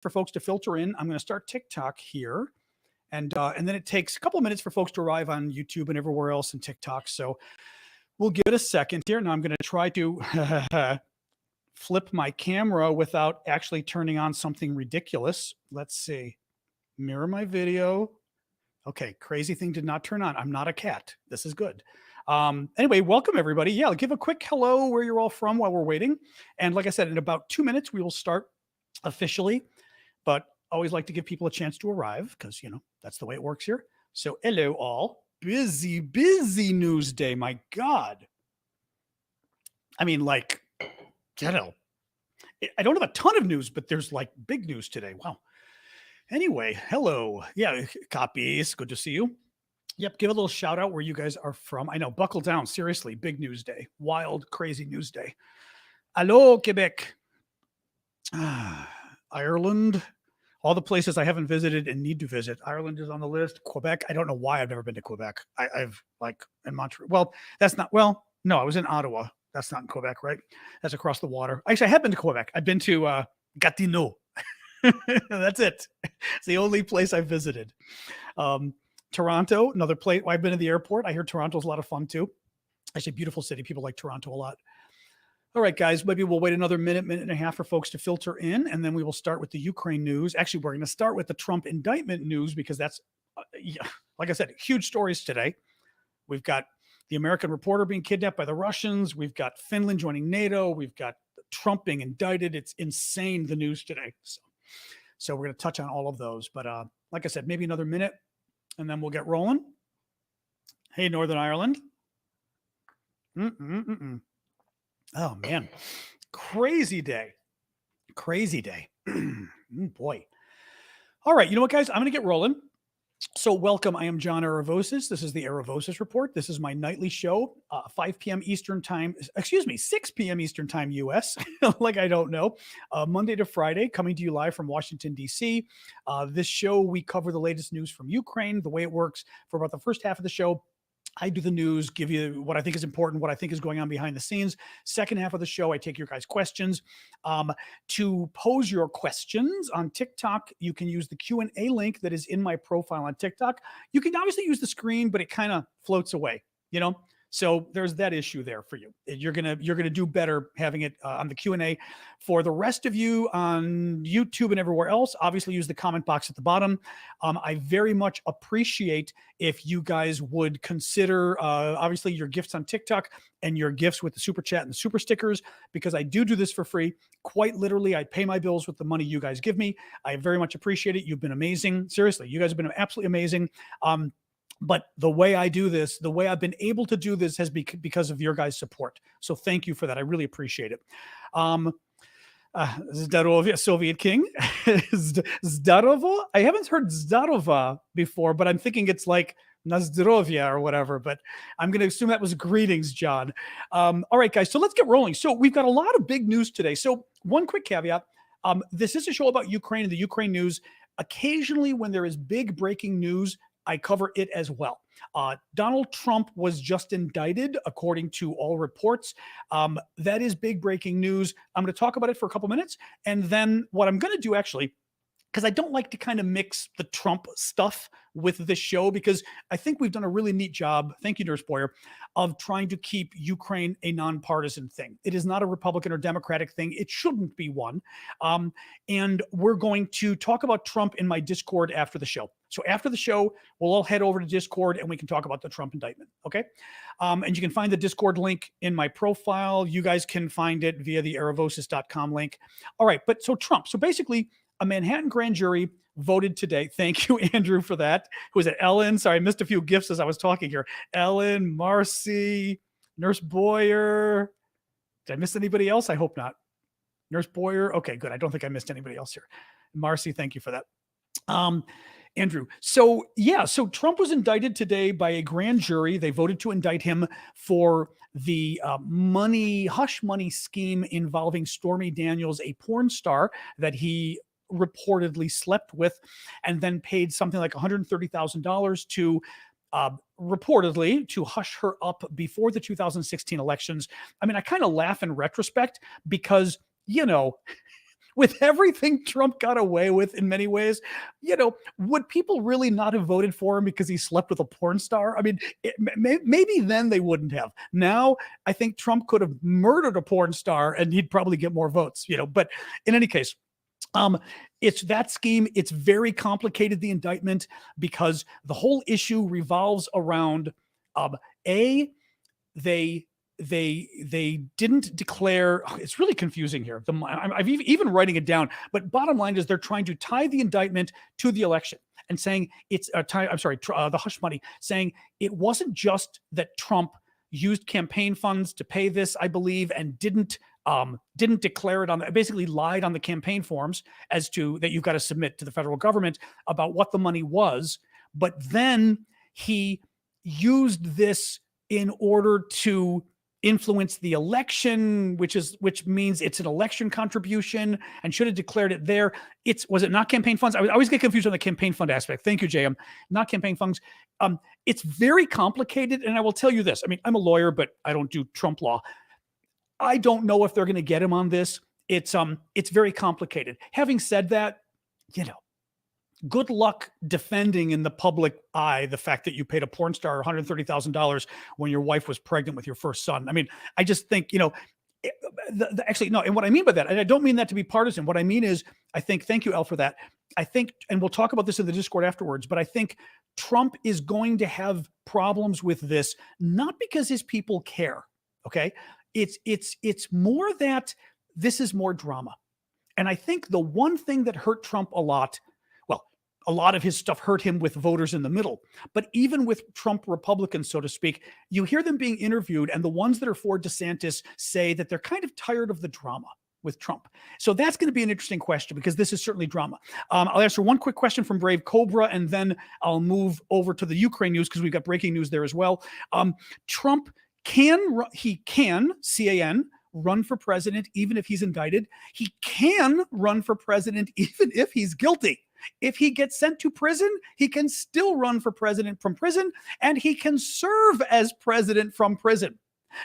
for folks to filter in. I'm going to start TikTok here. And then it takes a couple of minutes for folks to arrive on YouTube and everywhere else in TikTok. So we'll give it a second here. Now I'm going to try to flip my camera without actually turning on something ridiculous. Let's see. Mirror my video. Okay, crazy thing did not turn on. I'm not a cat. This is good. Anyway, welcome everybody. Yeah, give a quick hello where you're all from while we're waiting. And like I said, in about 2 minutes, we will start officially. But always like to give people a chance to arrive because, that's the way it works here. So hello all. Busy news day. My God. I mean, I don't have a ton of news, but there's big news today. Wow. Anyway, hello. Yeah, copies. Good to see you. Yep, give a little shout out where you guys are from. I know, buckle down. Seriously, big news day. Wild, crazy news day. Hello, Quebec. Ireland. All the places I haven't visited and need to visit. Ireland is on the list. Quebec. I don't know why I've never been to Quebec. I've in Montreal. Well, that's not, no, I was in Ottawa. That's not in Quebec, right? That's across the water. Actually, I have been to Quebec. I've been to Gatineau. That's it. It's the only place I've visited. Toronto, another place. I've been to the airport. I hear Toronto's a lot of fun too. Actually, beautiful city. People like Toronto a lot. All right, guys, maybe we'll wait another minute and a half for folks to filter in, and then we will start with the Ukraine news. Actually, we're going to start with the Trump indictment news because that's, like I said, huge stories today. We've got the American reporter being kidnapped by the Russians. We've got Finland joining NATO. We've got Trump being indicted. It's insane, the news today. So we're going to touch on all of those. But like I said, maybe another minute, and then we'll get rolling. Hey, Northern Ireland. Oh, man. Crazy day. Boy. All right. You know what, guys? I'm going to get rolling. So welcome. I am John Aravosis. This is the Aravosis Report. This is my nightly show, 5 p.m. Eastern time. 6 p.m. Eastern time, U.S. Like I don't know. Monday to Friday, coming to you live from Washington, D.C. This show, we cover the latest news from Ukraine. The way it works for about the first half of the show, I do the news, give you what I think is important, what I think is going on behind the scenes. Second half of the show, I take your guys' questions. To pose your questions on TikTok, you can use the Q&A link that is in my profile on TikTok. You can obviously use the screen, but it kind of floats away, So there's that issue there for you. You're gonna do better having it on the Q&A. For the rest of you on YouTube and everywhere else, obviously use the comment box at the bottom. I very much appreciate if you guys would consider obviously your gifts on TikTok and your gifts with the super chat and the super stickers, because I do this for free. Quite literally, I pay my bills with the money you guys give me. I very much appreciate it. You've been amazing. Seriously, you guys have been absolutely amazing. But the way I do this, the way I've been able to do this has been because of your guys' support. So thank you for that. I really appreciate it. Zdarovia, Soviet King. Zdarova? I haven't heard Zdarova before, but I'm thinking it's like Nazdrovia or whatever, but I'm going to assume that was greetings, John. All right, guys, so let's get rolling. So we've got a lot of big news today. So one quick caveat. This is a show about Ukraine and the Ukraine news. Occasionally when there is big breaking news, I cover it as well. Donald Trump was just indicted, according to all reports. That is big breaking news. I'm going to talk about it for a couple minutes. And then what I'm going to do actually, because I don't like to kind of mix the Trump stuff with this show, because I think we've done a really neat job, thank you, Nurse Boyer, of trying to keep Ukraine a nonpartisan thing. It is not a Republican or Democratic thing. It shouldn't be one. And we're going to talk about Trump in my Discord after the show. So after the show, we'll all head over to Discord and we can talk about the Trump indictment, okay? And you can find the Discord link in my profile. You guys can find it via the aravosis.com link. All right, but so Trump. So basically, a Manhattan grand jury voted today. Thank you, Andrew, for that. Who was it? Ellen? Sorry, I missed a few gifts as I was talking here. Ellen, Marcy, Nurse Boyer. Did I miss anybody else? I hope not. Nurse Boyer. Okay, good. I don't think I missed anybody else here. Marcy, thank you for that. Andrew. So Trump was indicted today by a grand jury. They voted to indict him for the hush money scheme involving Stormy Daniels, a porn star that he reportedly slept with, and then paid something like $130,000 to reportedly to hush her up before the 2016 elections. I mean, I kind of laugh in retrospect because, with everything Trump got away with in many ways, would people really not have voted for him because he slept with a porn star? I mean, maybe then they wouldn't have. Now, I think Trump could have murdered a porn star and he'd probably get more votes, But in any case, it's that scheme. It's very complicated, the indictment, because the whole issue revolves around a they didn't declare. It's really confusing here. I've even writing it down, but bottom line is they're trying to tie the indictment to the election and saying it's the hush money, saying it wasn't just that Trump used campaign funds to pay this, I believe, and didn't declare it basically lied on the campaign forms as to that you've got to submit to the federal government about what the money was, but then he used this in order to influence the election, which means it's an election contribution and should have declared it there. Was it not campaign funds? I always get confused on the campaign fund aspect. Thank you, JM. Not campaign funds. It's very complicated. And I will tell you this. I mean, I'm a lawyer, but I don't do Trump law. I don't know if they're going to get him on this. It's very complicated. Having said that, good luck defending in the public eye the fact that you paid a porn star $130,000 when your wife was pregnant with your first son. I mean, I just think, actually, no. And what I mean by that, and I don't mean that to be partisan. What I mean is, I think, thank you, El, for that. I think, and we'll talk about this in the Discord afterwards, but I think Trump is going to have problems with this, not because his people care. Okay. It's more that this is more drama. And I think the one thing that hurt Trump a lot of his stuff hurt him with voters in the middle. But even with Trump Republicans, so to speak, you hear them being interviewed, and the ones that are for DeSantis say that they're kind of tired of the drama with Trump. So that's going to be an interesting question because this is certainly drama. I'll answer one quick question from Brave Cobra, and then I'll move over to the Ukraine news because we've got breaking news there as well. Trump can, C-A-N, run for president even if he's indicted. He can run for president even if he's guilty. If he gets sent to prison, he can still run for president from prison, and he can serve as president from prison.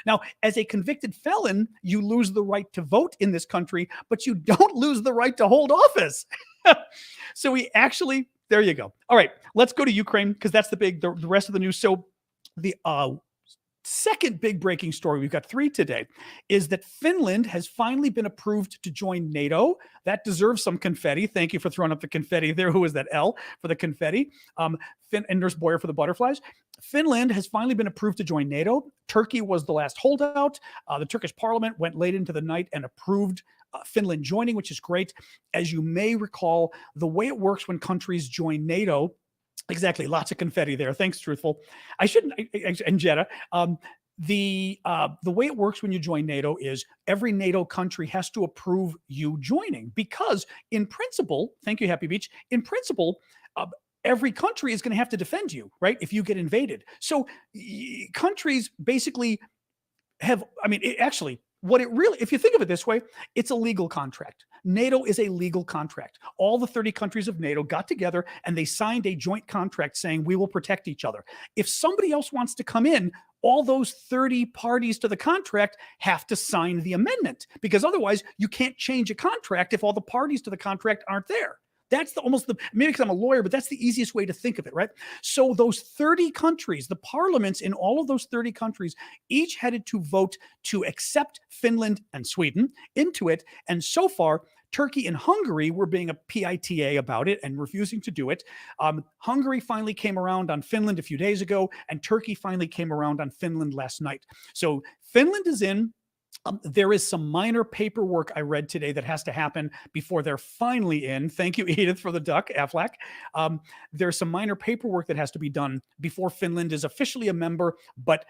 Now, as a convicted felon, you lose the right to vote in this country, but you don't lose the right to hold office. So there you go. All right, let's go to Ukraine because that's the rest of the news. So the second big breaking story, we've got three today, is that Finland has finally been approved to join NATO. That deserves some confetti. Thank you for throwing up the confetti there. Who is that? L for the confetti. And Nurse Boyer for the butterflies. Finland has finally been approved to join NATO. Turkey was the last holdout. The Turkish parliament went late into the night and approved Finland joining, which is great. As you may recall, the way it works when countries join NATO, exactly. Lots of confetti there. Thanks, Truthful. And Jetta. The way it works when you join NATO is every NATO country has to approve you joining because in principle, thank you, Happy Beach, in principle, every country is going to have to defend you, right? If you get invaded. So countries basically if you think of it this way, it's a legal contract. NATO is a legal contract. All the 30 countries of NATO got together and they signed a joint contract saying we will protect each other. If somebody else wants to come in, all those 30 parties to the contract have to sign the amendment because otherwise you can't change a contract if all the parties to the contract aren't there. That's maybe because I'm a lawyer, but that's the easiest way to think of it, right? So those 30 countries, the parliaments in all of those 30 countries, each had to vote to accept Finland and Sweden into it. And so far, Turkey and Hungary were being a PITA about it and refusing to do it. Hungary finally came around on Finland a few days ago, and Turkey finally came around on Finland last night. So Finland is in. There is some minor paperwork I read today that has to happen before they're finally in. Thank you, Edith, for the duck, Aflac. There's some minor paperwork that has to be done before Finland is officially a member, but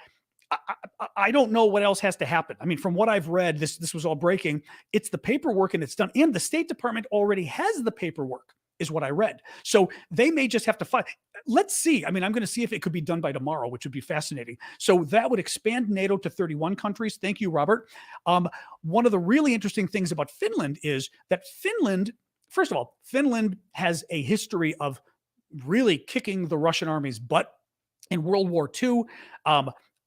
I don't know what else has to happen. I mean, from what I've read, this was all breaking. It's the paperwork and it's done. And the State Department already has the paperwork, is what I read. So they may just have to fight. Let's see. I mean, I'm going to see if it could be done by tomorrow, which would be fascinating. So that would expand NATO to 31 countries. Thank you, Robert. One of the really interesting things about Finland is that Finland, first of all, Finland has a history of really kicking the Russian army's butt in World War II.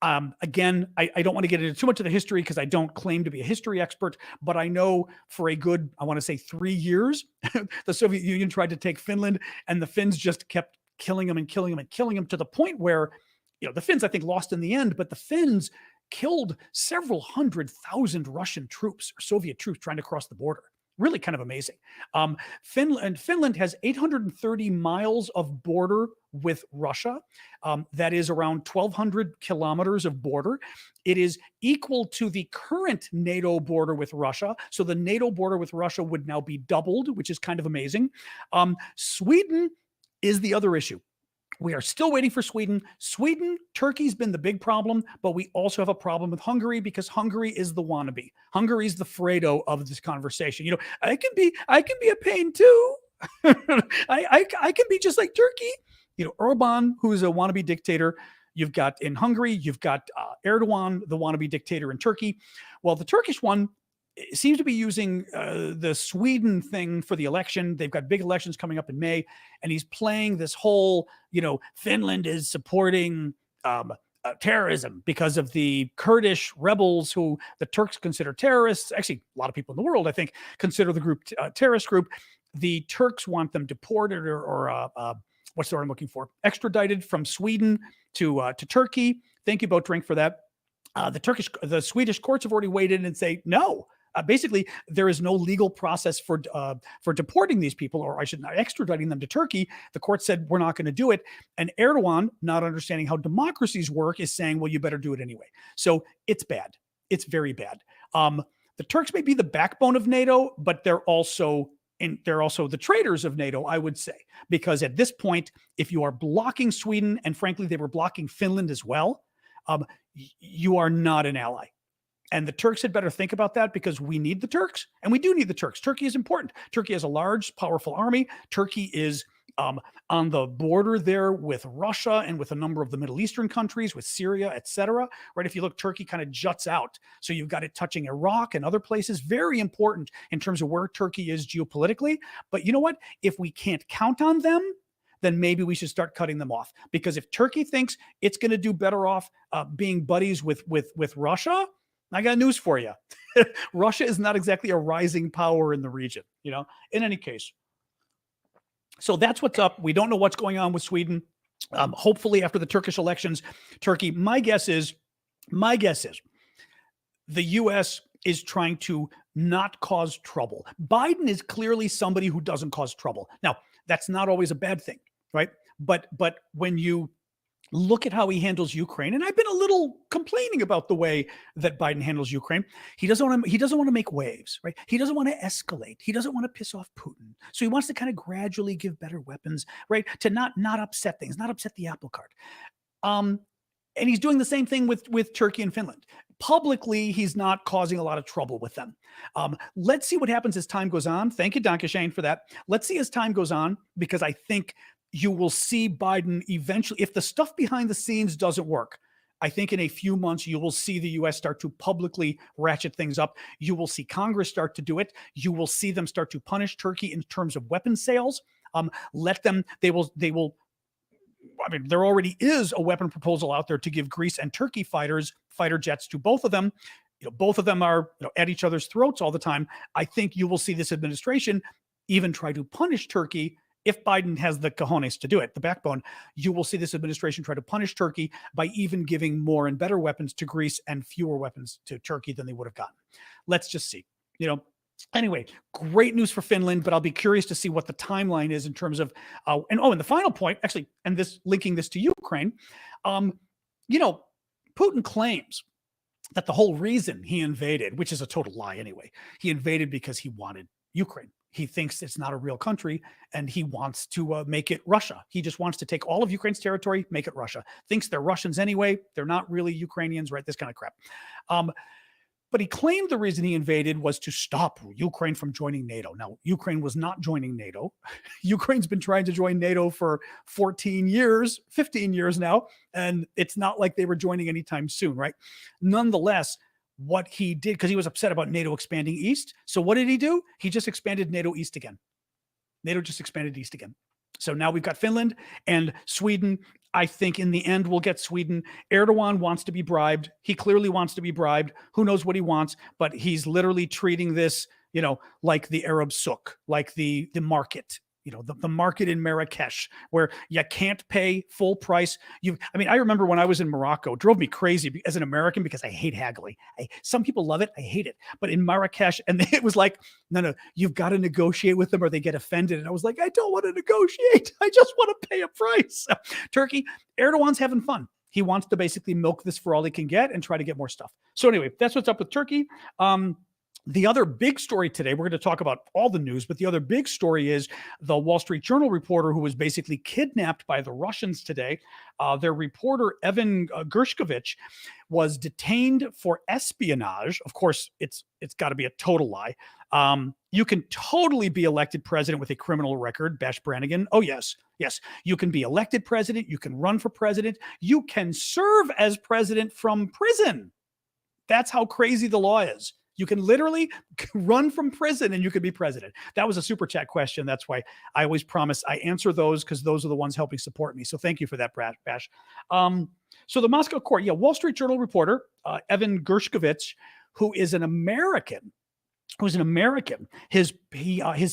Again, I don't want to get into too much of the history because I don't claim to be a history expert, but I know for a good, I want to say 3 years, the Soviet Union tried to take Finland, and the Finns just kept killing them and killing them and killing them to the point where, the Finns, I think, lost in the end, but the Finns killed several 100,000 Russian troops or Soviet troops trying to cross the border. Really kind of amazing. Finland has 830 miles of border with Russia. That is around 1,200 kilometers of border. It is equal to the current NATO border with Russia. So the NATO border with Russia would now be doubled, which is kind of amazing. Sweden is the other issue. We are still waiting for Sweden. Turkey's been the big problem, but we also have a problem with Hungary because Hungary is the wannabe. Hungary's the Fredo of this conversation. I can be a pain too. I can be just like Turkey. Orban, who's a wannabe dictator. You've got in Hungary, you've got Erdogan, the wannabe dictator in Turkey. Well, the Turkish one seems to be using the Sweden thing for the election. They've got big elections coming up in May, and he's playing this whole, Finland is supporting terrorism because of the Kurdish rebels who the Turks consider terrorists. Actually, a lot of people in the world, I think, consider the group terrorist group. The Turks want them deported or what's the word I'm looking for? Extradited from Sweden to Turkey. Thank you, Boat Drink, for that. The Swedish courts have already weighed in and say no. Basically, there is no legal process for deporting these people, or I should not extraditing them to Turkey. The court said we're not going to do it, and Erdogan, not understanding how democracies work, is saying, well, you better do it anyway. So it's bad. It's very bad. The Turks may be the backbone of NATO, but they're also the traitors of NATO, I would say, because at this point, if you are blocking Sweden, and frankly, they were blocking Finland as well, you are not an ally. And the Turks had better think about that because we need the Turks, and we do need the Turks. Turkey is important. Turkey has a large, powerful army. Turkey is on the border there with Russia and with a number of the Middle Eastern countries, with Syria, etc. Right? If you look, Turkey kind of juts out. So you've got it touching Iraq and other places. Very important in terms of where Turkey is geopolitically. But you know what? If we can't count on them, then maybe we should start cutting them off. Because if Turkey thinks it's going to do better off being buddies with Russia, I got news for you. Russia is not exactly a rising power in the region, in any case. So that's what's up. We don't know what's going on with Sweden. Hopefully after the Turkish elections, Turkey, my guess is the U.S. is trying to not cause trouble. Biden is clearly somebody who doesn't cause trouble. Now, that's not always a bad thing, right? But when you look at how he handles Ukraine, and I've been a little complaining about the way that Biden handles Ukraine. He doesn't want to make waves, right? He doesn't want to escalate. He doesn't want to piss off Putin. So he wants to kind of gradually give better weapons, right? To not upset things, not upset the apple cart. And he's doing the same thing with Turkey and Finland. Publicly, he's not causing a lot of trouble with them. Let's see what happens as time goes on. Thank you, Danke Shane, for that. Let's see as time goes on, because I think you will see Biden eventually, if the stuff behind the scenes doesn't work, I think in a few months, you will see the U.S. start to publicly ratchet things up. You will see Congress start to do it. You will see them start to punish Turkey in terms of weapons sales. They will, I mean, there already is a weapon proposal out there to give Greece and Turkey fighter jets to both of them. Both of them are at each other's throats all the time. I think you will see this administration even try to punish Turkey. If Biden has the cojones to do it, the backbone, you will see this administration try to punish Turkey by even giving more and better weapons to Greece and fewer weapons to Turkey than they would have gotten. Let's just see. Anyway, great news for Finland, but I'll be curious to see what the timeline is in terms of, and the final point, actually, and this linking this to Ukraine, Putin claims that the whole reason he invaded, which is a total lie anyway, he invaded because he wanted Ukraine. He thinks it's not a real country, and he wants to make it Russia. He just wants to take all of Ukraine's territory, make it Russia. Thinks they're Russians anyway. They're not really Ukrainians, right? This kind of crap. But he claimed the reason he invaded was to stop Ukraine from joining NATO. Now, Ukraine was not joining NATO. Ukraine's been trying to join NATO for 15 years now, and it's not like they were joining anytime soon, right? Nonetheless, what he did, because he was upset about NATO expanding east. So what did he do? He just expanded NATO east again. NATO just expanded east again. So now we've got Finland and Sweden. I think in the end we'll get Sweden. Erdogan wants to be bribed. He clearly wants to be bribed. Who knows what he wants, but he's literally treating this, like the Arab souk, like the market. The market in Marrakesh, where you can't pay full price. I remember when I was in Morocco, it drove me crazy as an American because I hate haggling. Some people love it. I hate it. But in Marrakesh, and it was like, no, you've got to negotiate with them or they get offended. And I was like, I don't want to negotiate. I just want to pay a price. Turkey, Erdogan's having fun. He wants to basically milk this for all he can get and try to get more stuff. So anyway, that's what's up with Turkey. The other big story today, we're going to talk about all the news, but the other big story is the Wall Street Journal reporter who was basically kidnapped by the Russians today. Their reporter, Evan Gershkovich, was detained for espionage. Of course, it's got to be a total lie. You can totally be elected president with a criminal record, Bash Brannigan. Oh, yes. You can be elected president. You can run for president. You can serve as president from prison. That's how crazy the law is. You can literally run from prison and you could be president. That was a super chat question. That's why I always promise I answer those because those are the ones helping support me. So thank you for that, Bash. So the Moscow court, Wall Street Journal reporter, Evan Gershkovich, who is an American, his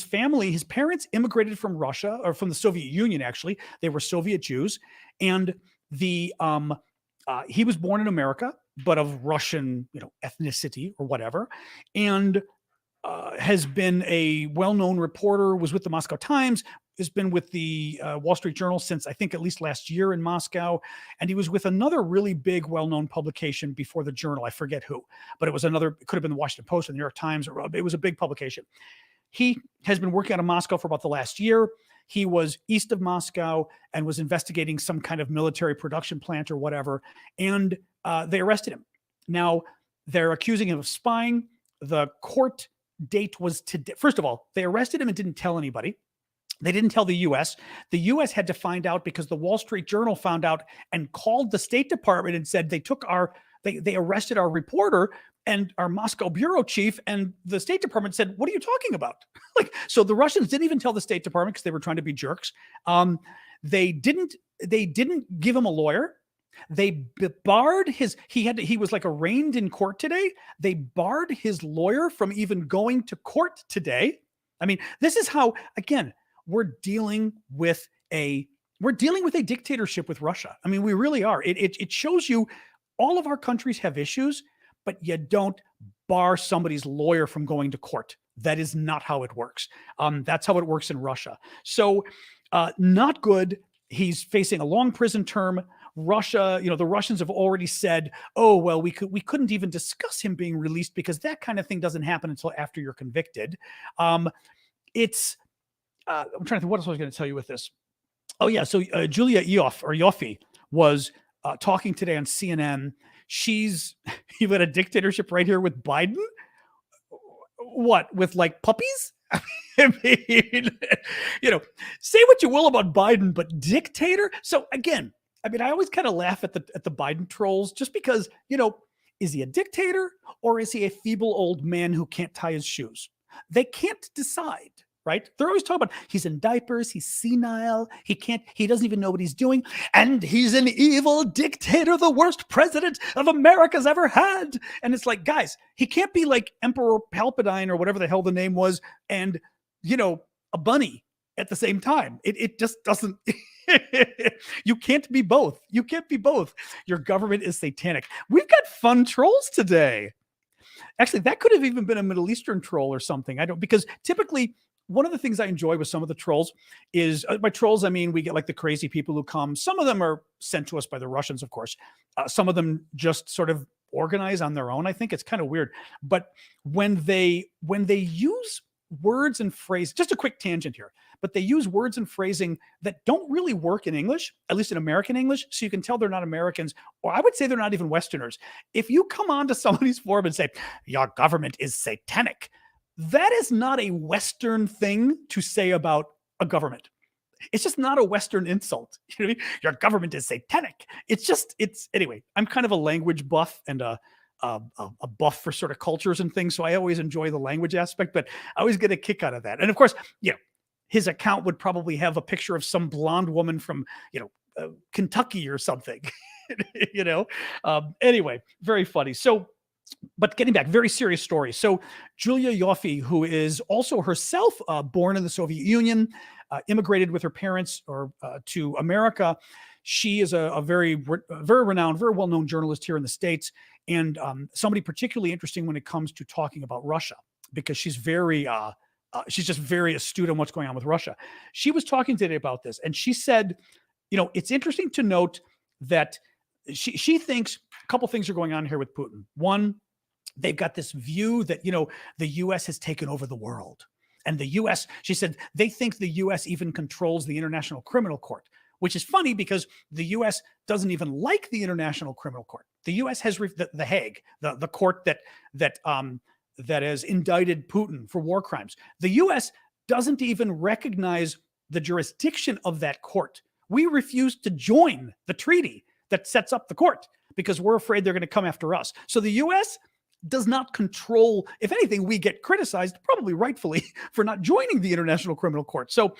family, his parents immigrated from Russia or from the Soviet Union. Actually, they were Soviet Jews, and he was born in America, but of Russian, ethnicity or whatever, and has been a well-known reporter, was with the Moscow Times, has been with the Wall Street Journal since I think at least last year in Moscow. And he was with another really big, well-known publication before the Journal. I forget who, but it could have been the Washington Post or the New York Times, or it was a big publication. He has been working out of Moscow for about the last year. He was east of Moscow and was investigating some kind of military production plant or whatever. And they arrested him. Now, they're accusing him of spying. The court date was today. First of all, they arrested him and didn't tell anybody. They didn't tell the U.S. The U.S. had to find out because the Wall Street Journal found out and called the State Department and said they arrested our reporter and our Moscow bureau chief, and the State Department said, "What are you talking about?" So the Russians didn't even tell the State Department because they were trying to be jerks. They didn't give him a lawyer. They barred he was like arraigned in court today. They barred his lawyer from even going to court today. This is how, again, we're dealing with a dictatorship with Russia. We really are. It shows you all of our countries have issues, but you don't bar somebody's lawyer from going to court. That is not how it works. That's how it works in Russia. So not good. He's facing a long prison term. Russia, the Russians have already said, oh, well, we couldn't even discuss him being released because that kind of thing doesn't happen until after you're convicted. I'm trying to think what else I was going to tell you with this. Oh, yeah. So Julia Ioffe was talking today on CNN. You've got a dictatorship right here with Biden. What, with like puppies? Say what you will about Biden, but dictator. So again, I always kind of laugh at the Biden trolls just because, is he a dictator or is he a feeble old man who can't tie his shoes? They can't decide, right? They're always talking about he's in diapers, he's senile, he doesn't even know what he's doing, and he's an evil dictator, the worst president of America's ever had. And it's like, guys, he can't be like Emperor Palpatine or whatever the hell the name was, and a bunny at the same time. It just doesn't. You can't be both. You can't be both. Your government is satanic. We've got fun trolls today. Actually, that could have even been a Middle Eastern troll or something. Because typically one of the things I enjoy with some of the trolls is, by trolls, we get like the crazy people who come. Some of them are sent to us by the Russians, of course. Some of them just sort of organize on their own. I think it's kind of weird. But when they use words and phrases, just a quick tangent here, but they use words and phrasing that don't really work in English, at least in American English. So you can tell they're not Americans, or I would say they're not even Westerners. If you come onto somebody's forum and say, your government is satanic, that is not a Western thing to say about a government. It's just not a Western insult. You know what I mean? Your government is satanic. Anyway, I'm kind of a language buff and a buff for sort of cultures and things. So I always enjoy the language aspect, but I always get a kick out of that. And of course, his account would probably have a picture of some blonde woman from, Kentucky or something. you know. Anyway, very funny. So, but getting back, very serious story. So Julia Yoffe, who is also herself born in the Soviet Union, immigrated with her parents to America. She is a very renowned, very well-known journalist here in the States, and somebody particularly interesting when it comes to talking about Russia, because she's she's just very astute on what's going on with Russia. She was talking today about this, and she said, it's interesting to note that she thinks a couple things are going on here with Putin. One, they've got this view that, the U.S. has taken over the world. And the U.S., she said, they think the U.S. even controls the International Criminal Court, which is funny because the U.S. doesn't even like the International Criminal Court. The U.S. has the Hague, the court that has indicted Putin for war crimes. The U.S. doesn't even recognize the jurisdiction of that court. We refuse to join the treaty that sets up the court because we're afraid they're going to come after us. So the U.S. does not control. If anything, we get criticized, probably rightfully, for not joining the International Criminal Court. So,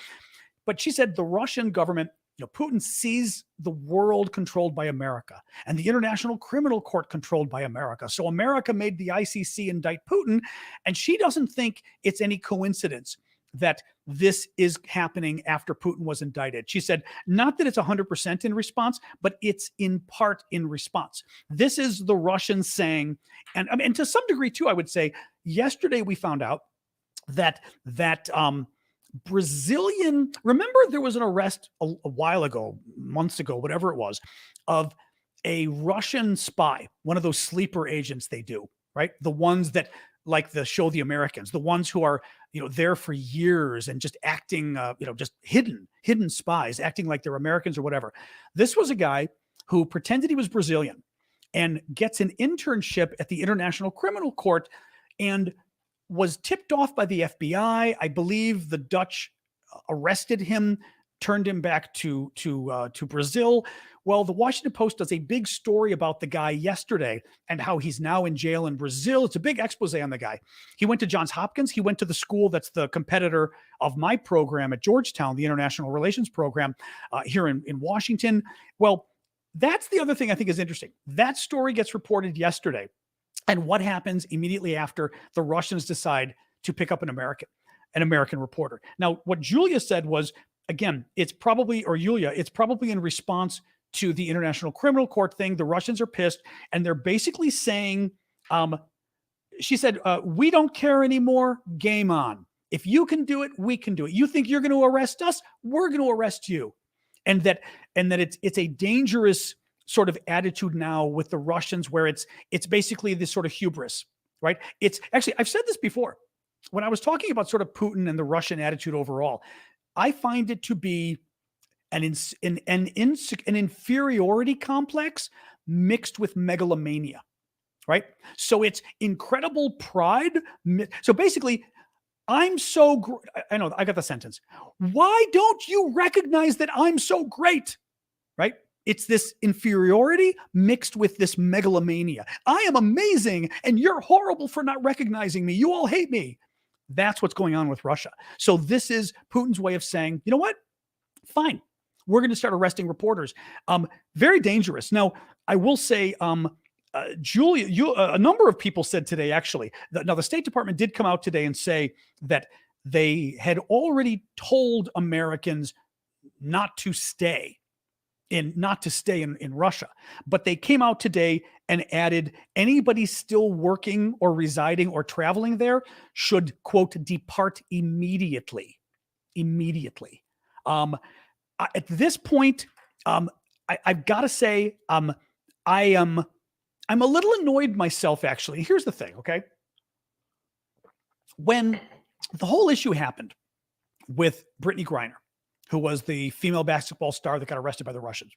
but she said the Russian government, Putin sees the world controlled by America and the International Criminal Court controlled by America. So America made the ICC indict Putin, and she doesn't think it's any coincidence that this is happening after Putin was indicted. She said, not that it's 100% in response, but it's in part in response. This is the Russians saying, and to some degree too, I would say, yesterday we found out that Brazilian, remember there was an arrest a while ago, months ago, whatever it was, of a Russian spy, one of those sleeper agents they do, right? The ones that like the show The Americans, the ones who are, there for years and just acting, just hidden spies, acting like they're Americans or whatever. This was a guy who pretended he was Brazilian and gets an internship at the International Criminal Court and was tipped off by the FBI. I believe the Dutch arrested him, turned him back to Brazil. Well, the Washington Post does a big story about the guy yesterday and how he's now in jail in Brazil. It's a big expose on the guy. He went to Johns Hopkins. He went to the school that's the competitor of my program at Georgetown, the International Relations program here in Washington. Well, that's the other thing I think is interesting. That story gets reported yesterday. And what happens immediately after the Russians decide to pick up an American reporter? Now, what Julia said was, again, it's probably in response to the International Criminal Court thing. The Russians are pissed, and they're basically saying, she said, we don't care anymore, game on. If you can do it, we can do it. You think you're going to arrest us? We're going to arrest you. And that it's a dangerous sort of attitude now with the Russians, where it's basically this sort of hubris, right? It's actually, I've said this before, when I was talking about sort of Putin and the Russian attitude overall, I find it to be an inferiority complex mixed with megalomania, right? So it's incredible pride. So basically, I'm so great. I know, I got the sentence. Why don't you recognize that I'm so great, right? It's this inferiority mixed with this megalomania. I am amazing, and you're horrible for not recognizing me. You all hate me. That's what's going on with Russia. So this is Putin's way of saying, you know what? Fine. We're going to start arresting reporters. Very dangerous. Now, I will say, Julia, a number of people said today, actually, now the State Department did come out today and say that they had already told Americans not to stay in Russia. But they came out today and added anybody still working or residing or traveling there should, quote, depart immediately. At this point, I've got to say, I'm a little annoyed myself, actually. Here's the thing, okay? When the whole issue happened with Brittany Griner, who was the female basketball star that got arrested by the Russians,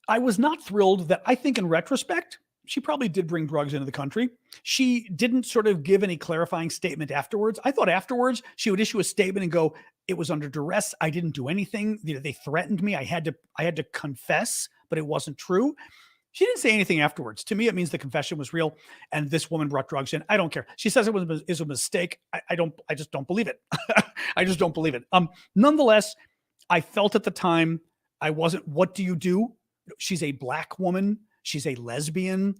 I was not thrilled that I think in retrospect, she probably did bring drugs into the country. She didn't sort of give any clarifying statement afterwards. I thought afterwards she would issue a statement and go, it was under duress. I didn't do anything. They threatened me. I had to confess, but it wasn't true. She didn't say anything afterwards. To me, it means the confession was real and this woman brought drugs in. I don't care. She says it was a mistake. I just don't believe it. I just don't believe it. Nonetheless, I felt at the time I wasn't. What do you do? She's a black woman. She's a lesbian.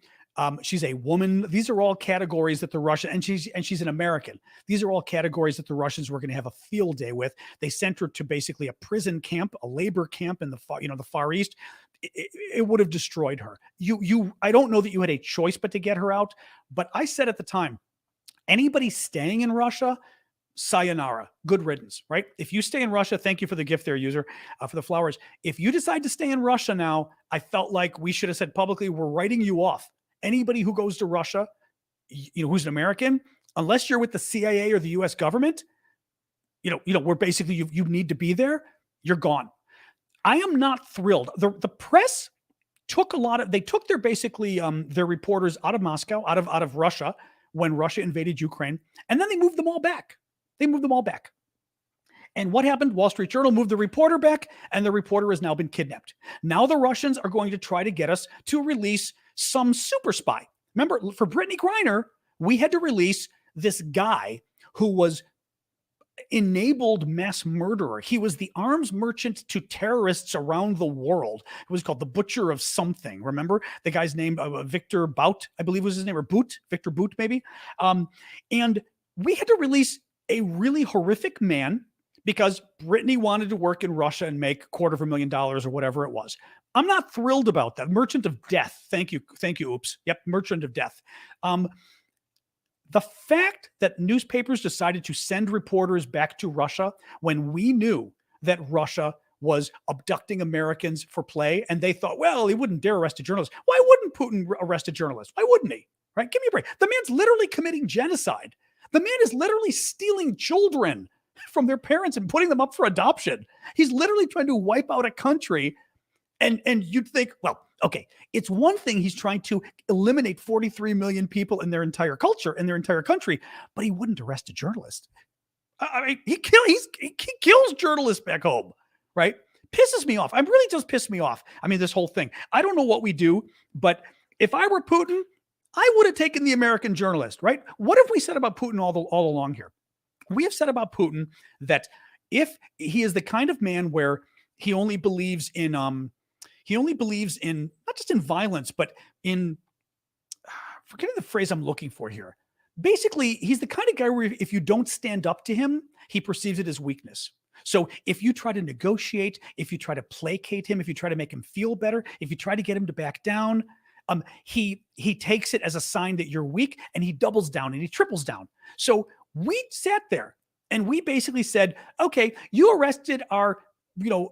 She's a woman. These are all categories that the Russian, and she's an American. These are all categories that the Russians were going to have a field day with. They sent her to basically a prison camp, a labor camp in the the Far East. It would have destroyed her. I don't know that you had a choice but to get her out. But I said at the time, anybody staying in Russia, sayonara, good riddance, right? If you stay in Russia, thank you for the gift there, user, for the flowers. If you decide to stay in Russia now, I felt like we should have said publicly, we're writing you off. Anybody who goes to Russia, who's an American, unless you're with the CIA or the U.S. government, we're basically, you need to be there. You're gone. I am not thrilled. The press took they took their basically their reporters out of Moscow, out of Russia when Russia invaded Ukraine, and then they moved them all back. And what happened? Wall Street Journal moved the reporter back, and the reporter has now been kidnapped. Now the Russians are going to try to get us to release some super spy. Remember, for Brittany Griner, we had to release this guy who was enabled mass murderer. He was the arms merchant to terrorists around the world. It was called the Butcher of something. Remember the guy's name? Victor Bout, I believe was his name, or Boot, Victor Boot, maybe. And we had to release a really horrific man because Brittany wanted to work in Russia and make $250,000 or whatever it was. I'm not thrilled about that. Merchant of Death. Thank you. Oops. Yep. Merchant of Death. The fact that newspapers decided to send reporters back to Russia when we knew that Russia was abducting Americans for play, and they thought, well, he wouldn't dare arrest a journalist. Why wouldn't Putin arrest a journalist? Why wouldn't he? Right? Give me a break. The man's literally committing genocide. The man is literally stealing children from their parents and putting them up for adoption. He's literally trying to wipe out a country. And you'd think, well, okay, it's one thing he's trying to eliminate 43 million people in their entire culture, in their entire country, but he wouldn't arrest a journalist. I mean, he kills journalists back home, right? Pisses me off. It really does piss me off. I mean, this whole thing. I don't know what we do, but if I were Putin, I would have taken the American journalist, right? What have we said about Putin all along here? We have said about Putin that if he is the kind of man where he only believes in not just in violence, but in forgetting the phrase I'm looking for here. Basically, he's the kind of guy where if you don't stand up to him, he perceives it as weakness. So if you try to negotiate, if you try to placate him, if you try to make him feel better, if you try to get him to back down, he takes it as a sign that you're weak, and he doubles down and he triples down. So we sat there and we basically said, okay, you arrested our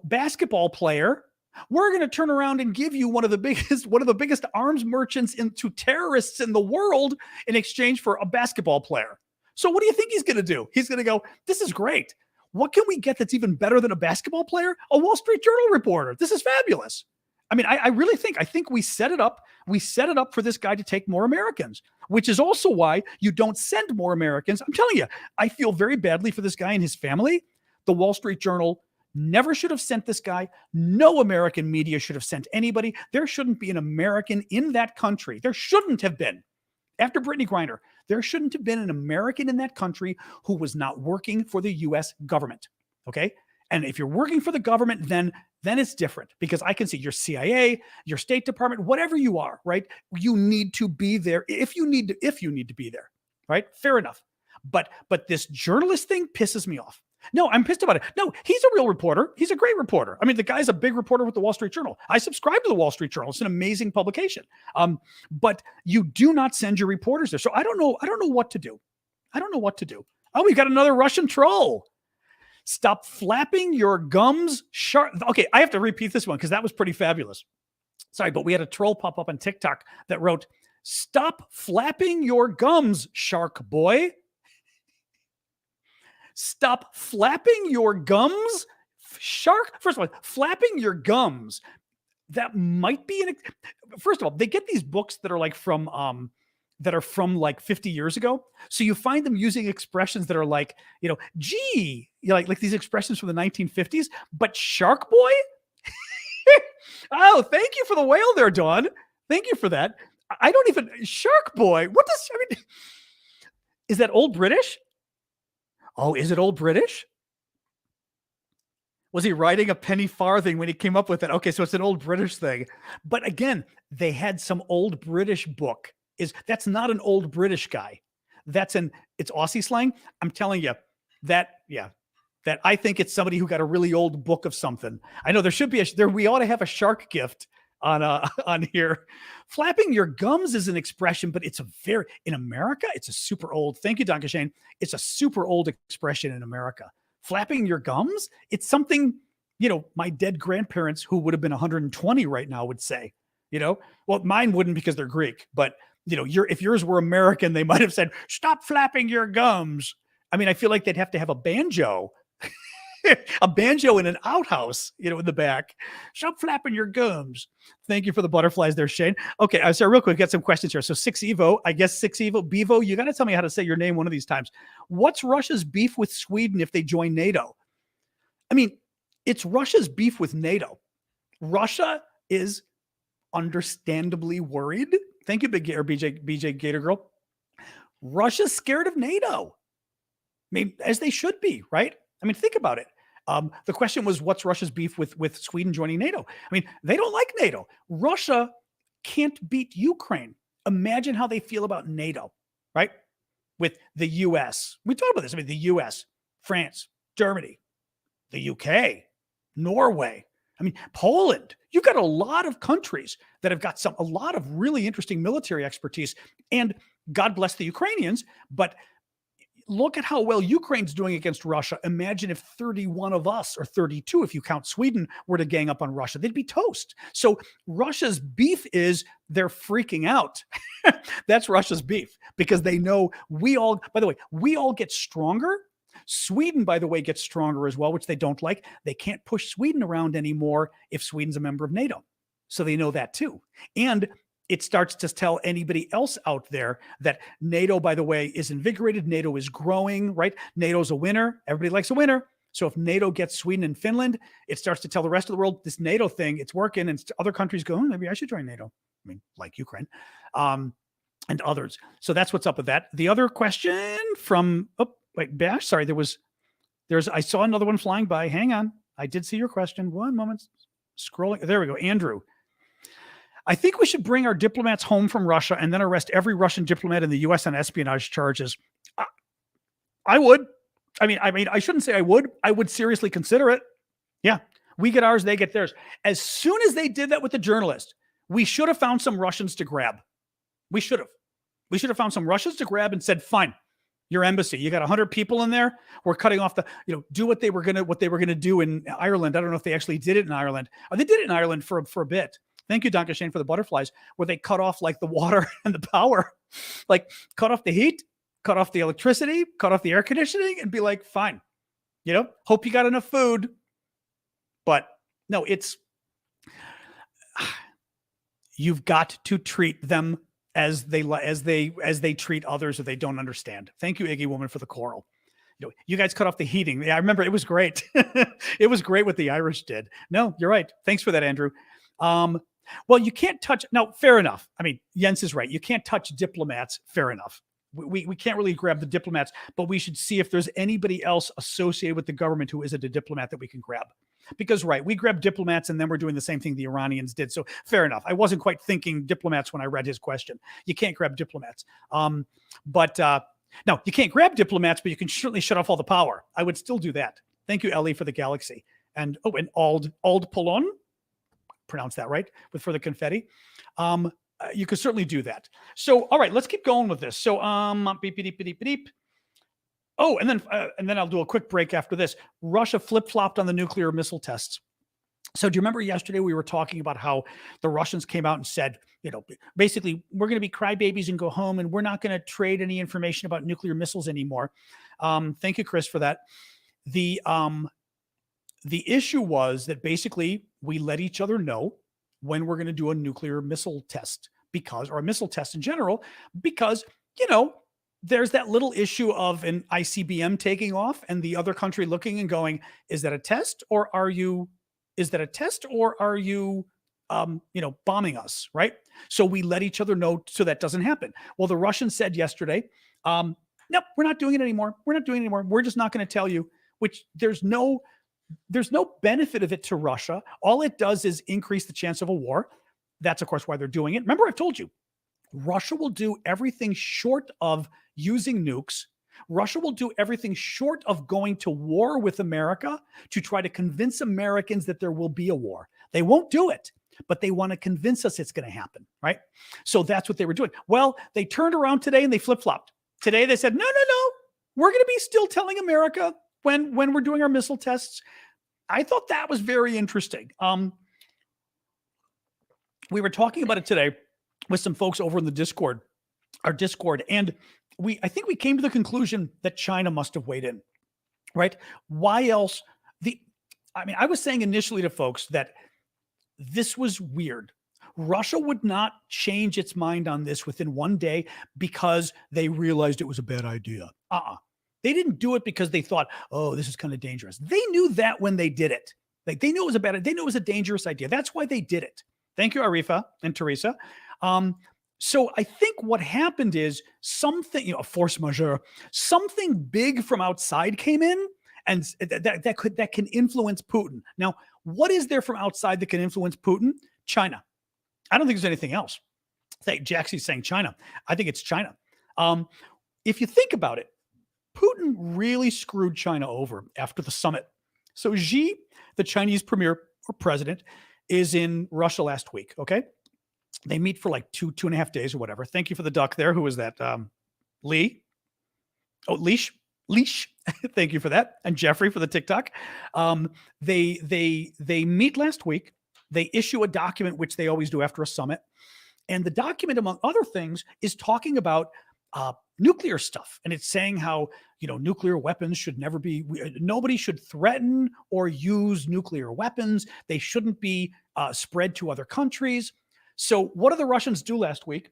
basketball player. We're going to turn around and give you one of the biggest arms merchants into terrorists in the world in exchange for a basketball player. So what do you think he's going to do? He's going to go, this is great. What can we get that's even better than a basketball player? A Wall Street Journal reporter. This is fabulous. I mean, I really think we set it up. We set it up for this guy to take more Americans, which is also why you don't send more Americans. I'm telling you, I feel very badly for this guy and his family. The Wall Street Journal never should have sent this guy. No American media should have sent anybody. There shouldn't be an American in that country. There shouldn't have been. After Brittany Griner, there shouldn't have been an American in that country who was not working for the U.S. government. Okay? And if you're working for the government, then it's different, because I can see your CIA, your State Department, whatever you are, right? You need to be there if you need to be there, right? Fair enough. But this journalist thing pisses me off. No, I'm pissed about it. No, he's a real reporter. He's a great reporter. I mean, the guy's a big reporter with the Wall Street Journal. I subscribe to the Wall Street Journal. It's an amazing publication. But you do not send your reporters there. So I don't know what to do. Oh, we got another Russian troll. Stop flapping your gums sharp. Okay, I have to repeat this one because that was pretty fabulous. Sorry, but we had a troll pop up on TikTok that wrote, "Stop flapping your gums, shark boy." Stop flapping your gums, shark. First of all, flapping your gums. That might be first of all, they get these books that are like from like 50 years ago. So you find them using expressions that are like, gee, like these expressions from the 1950s, but shark boy. Oh, thank you for the whale there, Dawn. Thank you for that. I don't even shark boy. Is that old British? Oh, is it old British? Was he writing a penny farthing when he came up with it? Okay, so it's an old British thing. But again, they had some old British book. That's not an old British guy. It's Aussie slang. I'm telling you that, yeah, that I think it's somebody who got a really old book of something. I know there should be we ought to have a shark gift on on here. Flapping your gums is an expression, but in America, it's a super old. Thank you, Duncan Shane. It's a super old expression in America. Flapping your gums, it's something, my dead grandparents who would have been 120 right now would say, well, mine wouldn't because they're Greek, but if yours were American, they might have said, stop flapping your gums. I mean, I feel like they'd have to have a banjo, a banjo in an outhouse, in the back. Stop flapping your gums. Thank you for the butterflies there, Shane. Okay, so real quick, got some questions here. So 6Evo, I guess 6Evo, Bevo, you got to tell me how to say your name one of these times. What's Russia's beef with Sweden if they join NATO? I mean, it's Russia's beef with NATO. Russia is understandably worried. Thank you, BJ Gator Girl. Russia's scared of NATO. Maybe, as they should be, right? I mean, think about it. The question was, what's Russia's beef with Sweden joining NATO? I mean, they don't like NATO. Russia can't beat Ukraine. Imagine how they feel about NATO, right? With the U.S. We talked about this. I mean, the U.S., France, Germany, the U.K., Norway. I mean, Poland. You've got a lot of countries that have got a lot of really interesting military expertise. And God bless the Ukrainians, but look at how well Ukraine's doing against Russia. Imagine if 31 of us, or 32 if you count Sweden, were to gang up on Russia. They'd be toast. So Russia's beef is they're freaking out. That's Russia's beef, because they know we all get stronger. Sweden, by the way, gets stronger as well, which they don't like. They can't push Sweden around anymore if Sweden's a member of NATO. So they know that too. And it starts to tell anybody else out there that NATO, by the way, is invigorated. NATO is growing, right? NATO's a winner. Everybody likes a winner. So if NATO gets Sweden and Finland, it starts to tell the rest of the world this NATO thing, it's working. And other countries go, maybe I should join NATO. I mean, like Ukraine and others. So that's what's up with that. The other question from, Bash, sorry, I saw another one flying by. Hang on. I did see your question. One moment. Scrolling. There we go. Andrew. I think we should bring our diplomats home from Russia and then arrest every Russian diplomat in the U.S. on espionage charges. I would. I mean, I shouldn't say I would. I would seriously consider it. Yeah. We get ours, they get theirs. As soon as they did that with the journalist, we should have found some Russians to grab. We should have. We should have found some Russians to grab and said, fine, your embassy, you got 100 people in there. We're cutting off do what they were going to do in Ireland. I don't know if they actually did it in Ireland. They did it in Ireland for a bit. Thank you, Dr. Shane, for the butterflies, where they cut off like the water and the power, like cut off the heat, cut off the electricity, cut off the air conditioning, and be like, fine, hope you got enough food. But no, you've got to treat them as they treat others that they don't understand. Thank you, Iggy Woman, for the coral. You guys cut off the heating. Yeah, I remember it was great. It was great what the Irish did. No, you're right. Thanks for that, Andrew. Well, you can't touch. No, fair enough. I mean, Jens is right. You can't touch diplomats. Fair enough. We can't really grab the diplomats, but we should see if there's anybody else associated with the government who isn't a diplomat that we can grab. Because, right, we grabbed diplomats and then we're doing the same thing the Iranians did. So fair enough. I wasn't quite thinking diplomats when I read his question. You can't grab diplomats. No, you can't grab diplomats, but you can certainly shut off all the power. I would still do that. Thank you, Ellie, for the galaxy. And Ald Polon, pronounce that right, with further confetti. You could certainly do that. So, all right, let's keep going with this. So, beep, beep, beep, beep, beep. Oh, and then I'll do a quick break after this. Russia flip-flopped on the nuclear missile tests. So do you remember yesterday we were talking about how the Russians came out and said, basically, we're going to be crybabies and go home, and we're not going to trade any information about nuclear missiles anymore. Thank you, Chris, for that. The issue was that basically we let each other know when we're going to do a nuclear missile test or a missile test in general, because, there's that little issue of an ICBM taking off and the other country looking and going, is that a test or are you bombing us? Right. So we let each other know so that doesn't happen. Well, the Russians said yesterday, nope, we're not doing it anymore. We're not doing it anymore. We're just not going to tell you, which there's no There's no benefit of it to Russia. All it does is increase the chance of a war. That's, of course, why they're doing it. Remember, I've told you, Russia will do everything short of using nukes. Russia will do everything short of going to war with America to try to convince Americans that there will be a war. They won't do it, but they want to convince us it's going to happen, right? So that's what they were doing. Well, they turned around today and they flip-flopped. Today they said, no, we're going to be still telling America when we're doing our missile tests. I thought that was very interesting. We were talking about it today with some folks over in the our Discord, and I think we came to the conclusion that China must have weighed in, right? Why else? I was saying initially to folks that this was weird. Russia would not change its mind on this within one day because they realized it was a bad idea. They didn't do it because they thought, oh, this is kind of dangerous. They knew that when they did it. Like, they knew it was they knew it was a dangerous idea. That's why they did it. Thank you, Arifa and Teresa. So I think what happened is something, a force majeure, something big from outside came in, and that can influence Putin. Now, what is there from outside that can influence Putin? China. I don't think there's anything else. Jaxie's saying China. I think it's China. If you think about it, Putin really screwed China over after the summit. So Xi, the Chinese premier or president, is in Russia last week, okay? They meet for like two and a half days or whatever. Thank you for the duck there. Who was that? Lee? Oh, Leash. Thank you for that. And Jeffrey for the TikTok. They meet last week. They issue a document, which they always do after a summit. And the document, among other things, is talking about nuclear stuff. And it's saying how, nuclear weapons should never be, nobody should threaten or use nuclear weapons. They shouldn't be spread to other countries. So what did the Russians do last week?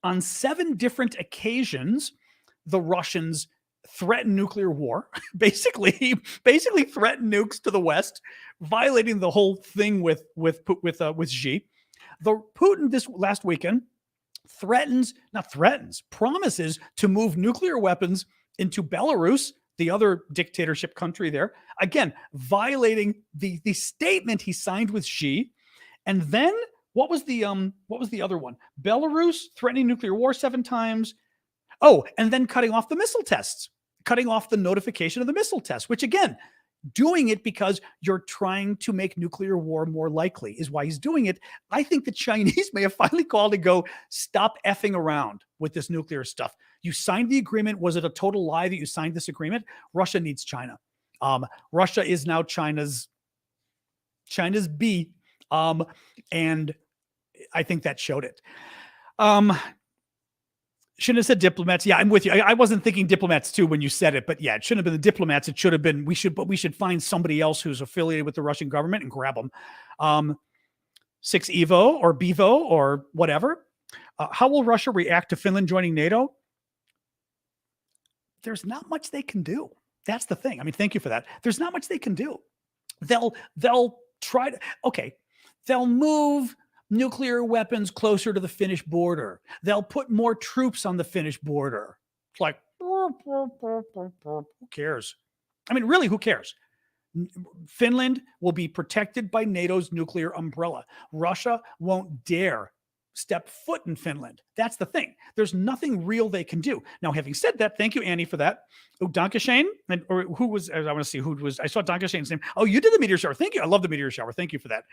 On 7 different occasions, the Russians threatened nuclear war, basically threatened nukes to the West, violating the whole thing with Xi. The Putin this last weekend promises to move nuclear weapons into Belarus, the other dictatorship country there, again, violating the statement he signed with Xi. And then what was the other one? Belarus threatening nuclear war 7 times. Oh, and then cutting off the missile tests, cutting off the notification of the missile tests, which again, doing it because you're trying to make nuclear war more likely is why he's doing it. I think the Chinese may have finally called to go, stop effing around with this nuclear stuff. You signed the agreement. Was it a total lie that you signed this agreement? Russia needs China. Russia is now China's B. And I think that showed it. Shouldn't have said diplomats. Yeah, I'm with you. I wasn't thinking diplomats too when you said it, but yeah, it shouldn't have been the diplomats. It should have been, we should find somebody else who's affiliated with the Russian government and grab them. 6 Evo or Bevo or whatever. How will Russia react to Finland joining NATO? There's not much they can do. That's the thing. I mean, thank you for that. There's not much they can do. They'll try to, okay, they'll move nuclear weapons closer to the Finnish border. They'll put more troops on the Finnish border. It's like, who cares? I mean, really, who cares? Finland will be protected by NATO's nuclear umbrella. Russia won't dare step foot in Finland. That's the thing. There's nothing real they can do. Now, having said that, thank you, Annie, for that. Oh, Dankeschön. Or who was, I want to see who was, I saw Dankeschön's name. Oh, you did the meteor shower. Thank you. I love the meteor shower. Thank you for that.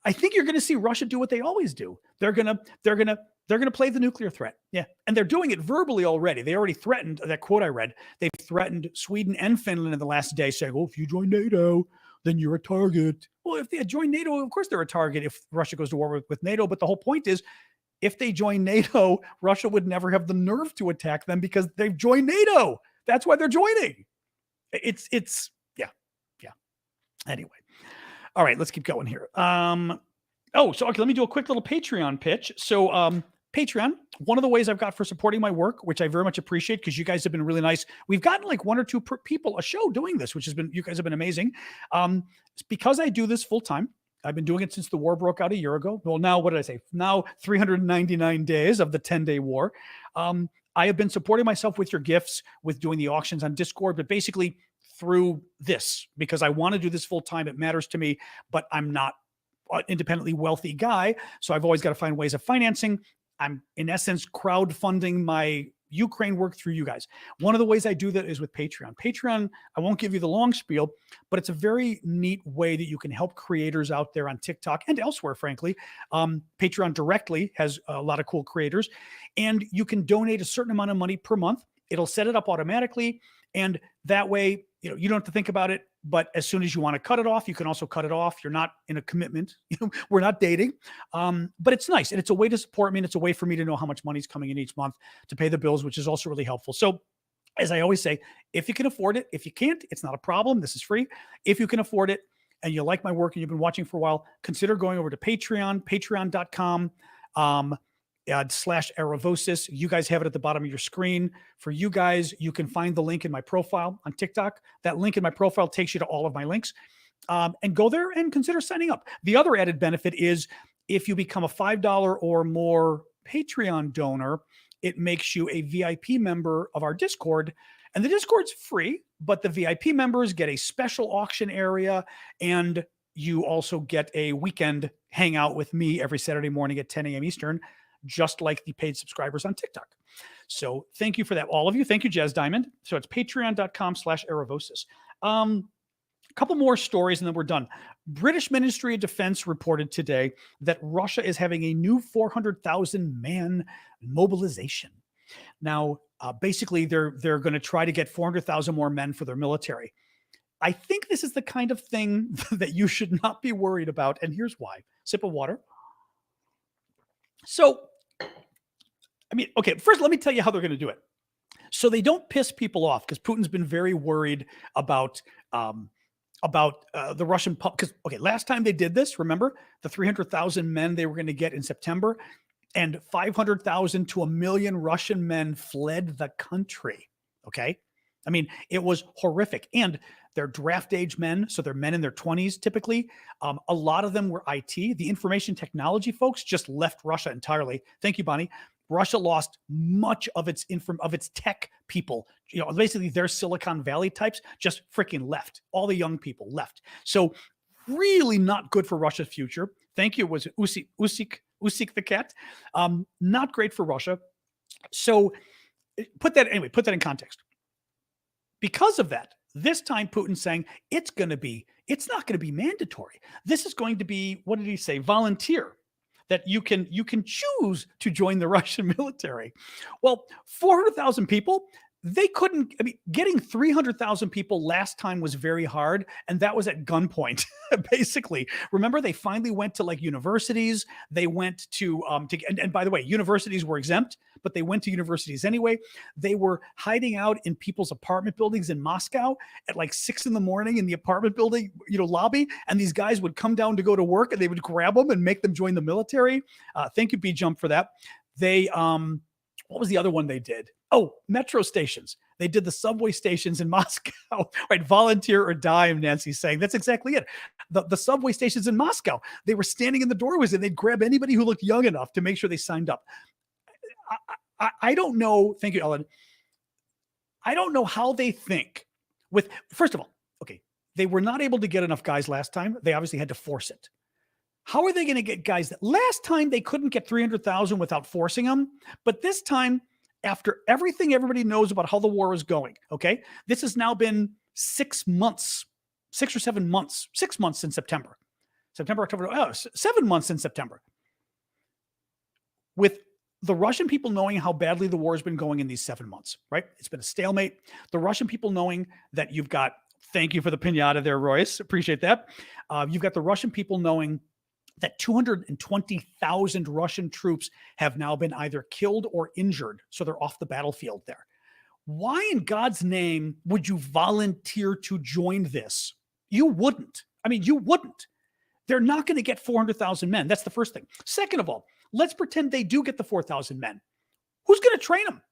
I think you're going to see Russia do what they always do. They're going to play the nuclear threat. Yeah. And they're doing it verbally already. They already threatened, that quote I read, they've threatened Sweden and Finland in the last day saying, oh, if you join NATO, then you're a target. Well, if they join NATO, of course they're a target if Russia goes to war with NATO. But the whole point is, if they join NATO, Russia would never have the nerve to attack them because they've joined NATO. That's why they're joining. Yeah. Anyway. All right, let's keep going here. Okay, let me do a quick little Patreon pitch. So Patreon, one of the ways I've got for supporting my work, which I very much appreciate because you guys have been really nice. We've gotten like 1 or 2 people a show doing this, which has been, you guys have been amazing. It's because I do this full time. I've been doing it since the war broke out a year ago. Well, now, what did I say? Now 399 days of the 10-day war. I have been supporting myself with your gifts, with doing the auctions on Discord, but basically through this because I want to do this full time. It matters to me, but I'm not an independently wealthy guy. So I've always got to find ways of financing. I'm in essence crowdfunding my Ukraine work through you guys. One of the ways I do that is with Patreon. Patreon, I won't give you the long spiel, but it's a very neat way that you can help creators out there on TikTok and elsewhere, frankly. Patreon directly has a lot of cool creators, and you can donate a certain amount of money per month. It'll set it up automatically, and that way, you don't have to think about it. But as soon as you want to cut it off, you can also cut it off. You're not in a commitment. We're not dating. But it's nice. And it's a way to support me. And it's a way for me to know how much money's coming in each month to pay the bills, which is also really helpful. So as I always say, if you can afford it, if you can't, it's not a problem. This is free. If you can afford it and you like my work and you've been watching for a while, consider going over to Patreon, patreon.com. /Aravosis. You guys have it at the bottom of your screen. For you guys, you can find the link in my profile on TikTok. That link in my profile takes you to all of my links. And go there and consider signing up. The other added benefit is if you become a $5 or more Patreon donor, it makes you a VIP member of our Discord. And the Discord's free, but the VIP members get a special auction area, and you also get a weekend hangout with me every Saturday morning at 10 a.m. Eastern, just like the paid subscribers on TikTok. So thank you for that, all of you. Thank you, Jazz Diamond. So it's patreon.com/Aravosis. A couple more stories and then we're done. British Ministry of Defense reported today that Russia is having a new 400,000 man mobilization. Now, basically, they're going to try to get 400,000 more men for their military. I think this is the kind of thing that you should not be worried about. And here's why. Sip of water. So, I mean, okay, first let me tell you how they're going to do it. So they don't piss people off, because Putin's been very worried about the Russian public. Because, okay, last time they did this, remember the 300,000 men they were going to get in September, and 500,000 to 1 million Russian men fled the country. Okay. I mean, it was horrific. And they're draft age men. So they're men in their 20s typically. A lot of them were IT. The information technology folks just left Russia entirely. Thank you, Bonnie. Russia lost much of its tech people. Basically their Silicon Valley types just freaking left. All the young people left. So really not good for Russia's future. Thank you. Was it Usyk the cat? Not great for Russia. So put that in context. Because of that, this time Putin's saying it's not going to be mandatory. This is going to be, what did he say? Volunteer. That you can choose to join the Russian military. Well, 400,000 people, they couldn't. I mean, getting 300,000 people last time was very hard, and that was at gunpoint. Basically, remember they finally went to like universities. They went to and by the way, universities were exempt, but they went to universities anyway. They were hiding out in people's apartment buildings in Moscow at like 6 a.m. in the apartment building, lobby, and these guys would come down to go to work, and they would grab them and make them join the military. Thank you, B Jump, for that. They what was the other one they did? Oh, metro stations. They did the subway stations in Moscow, right? Volunteer or die, Nancy's saying. That's exactly it. The subway stations in Moscow, they were standing in the doorways and they'd grab anybody who looked young enough to make sure they signed up. I don't know. Thank you, Ellen. I don't know how they think first of all, okay, they were not able to get enough guys last time. They obviously had to force it. How are they going to get guys that last time they couldn't get 300,000 without forcing them? But this time, after everything everybody knows about how the war is going, okay, this has now been 6 months, 6 or 7 months, 6 months in September, October, 7 months in September. With the Russian people knowing how badly the war has been going in these 7 months, right? It's been a stalemate. The Russian people knowing that you've got, thank you for the piñata there, Royce. Appreciate that. You've got the Russian people knowing that 220,000 Russian troops have now been either killed or injured. So they're off the battlefield there. Why in God's name would you volunteer to join this? You wouldn't. I mean, you wouldn't. They're not going to get 400,000 men. That's the first thing. Second of all, let's pretend they do get the 4,000 men. Who's going to train them?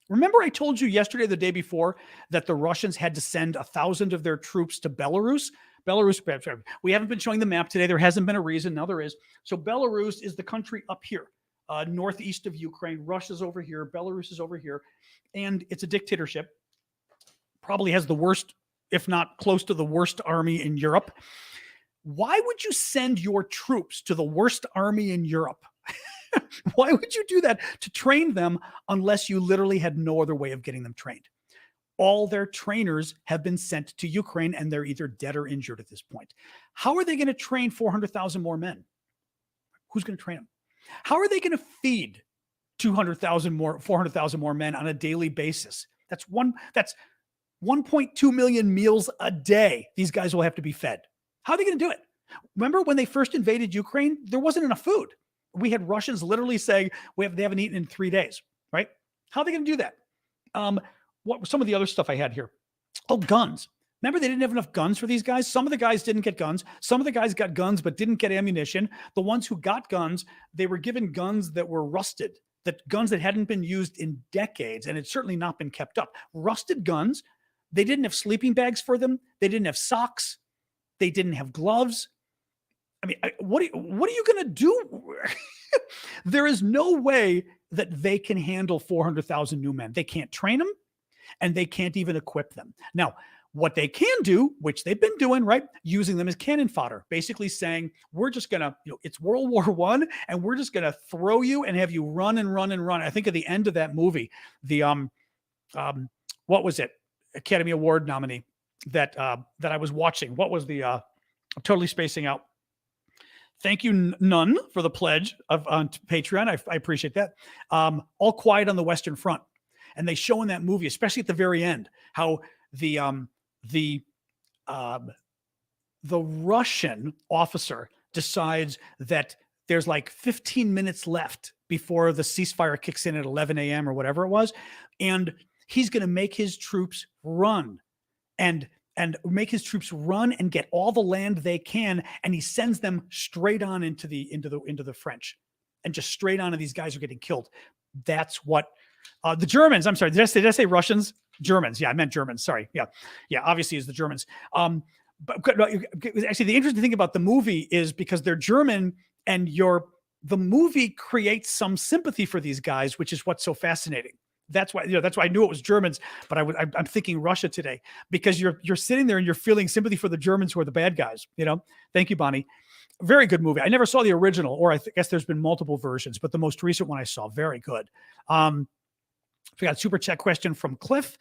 Remember I told you yesterday, the day before, that the Russians had to send 1,000 of their troops to Belarus? We haven't been showing the map today. There hasn't been a reason. Now there is. So Belarus is the country up here, northeast of Ukraine. Russia's over here. Belarus is over here. And it's a dictatorship. Probably has the worst if not close to the worst army in Europe. Why would you send your troops to the worst army in Europe? Why would you do that to train them unless you literally had no other way of getting them trained? All their trainers have been sent to Ukraine and they're either dead or injured at this point. How are they going to train 400,000 more men? Who's going to train them? How are they going to feed 400,000 more men on a daily basis? That's 1.2 million meals a day. These guys will have to be fed. How are they going to do it? Remember when they first invaded Ukraine, there wasn't enough food. We had Russians literally saying they haven't eaten in 3 days, right? How are they going to do that? What some of the other stuff I had here? Oh, guns. Remember, they didn't have enough guns for these guys. Some of the guys didn't get guns. Some of the guys got guns but didn't get ammunition. The ones who got guns, they were given guns that were rusted, guns that hadn't been used in decades, and had certainly not been kept up. Rusted guns. They didn't have sleeping bags for them. They didn't have socks. They didn't have gloves. I mean, what are you going to do? There is no way that they can handle 400,000 new men. They can't train them, and they can't even equip them. Now, what they can do, which they've been doing, right, using them as cannon fodder, basically saying, we're just going to, it's World War I, and we're just going to throw you and have you run and run and run. I think at the end of that movie, the, what was it? Academy Award nominee that I was watching. What was the, I'm totally spacing out. Thank you, None, for the pledge on Patreon. I appreciate that. All Quiet on the Western Front. And they show in that movie, especially at the very end, how the Russian officer decides that there's like 15 minutes left before the ceasefire kicks in at 11 a.m. or whatever it was. And he's going to make his troops run and make his troops run and get all the land they can. And he sends them straight on into the French, and just straight on. And these guys are getting killed. That's what the Germans, I'm sorry. Did I say Russians? Germans. Yeah, I meant Germans. Sorry. Yeah. Obviously it's the Germans. But actually the interesting thing about the movie is because they're German, and the movie creates some sympathy for these guys, which is what's so fascinating. That's why I knew it was Germans, but I'm thinking Russia today, because you're sitting there and you're feeling sympathy for the Germans who are the bad guys. Thank you, Bonnie. Very good movie. I never saw the original, or I guess there's been multiple versions, but the most recent one I saw, very good. We got a super chat question from Cliff.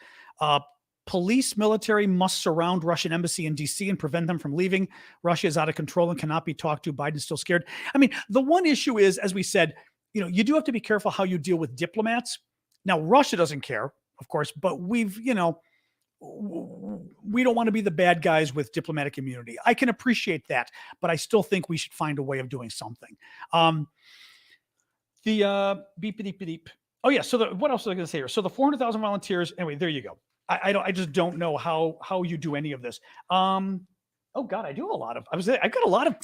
Police, military must surround Russian embassy in DC and prevent them from leaving. Russia is out of control and cannot be talked to. Biden's still scared. I mean, the one issue is, as we said, you do have to be careful how you deal with diplomats. Now, Russia doesn't care, of course, but we don't want to be the bad guys with diplomatic immunity. I can appreciate that, but I still think we should find a way of doing something. Beep. Oh yeah. So what else was I going to say here? So the 400,000 volunteers. Anyway, there you go. I just don't know how you do any of this. Oh God, I do have a lot of. I've got a lot of.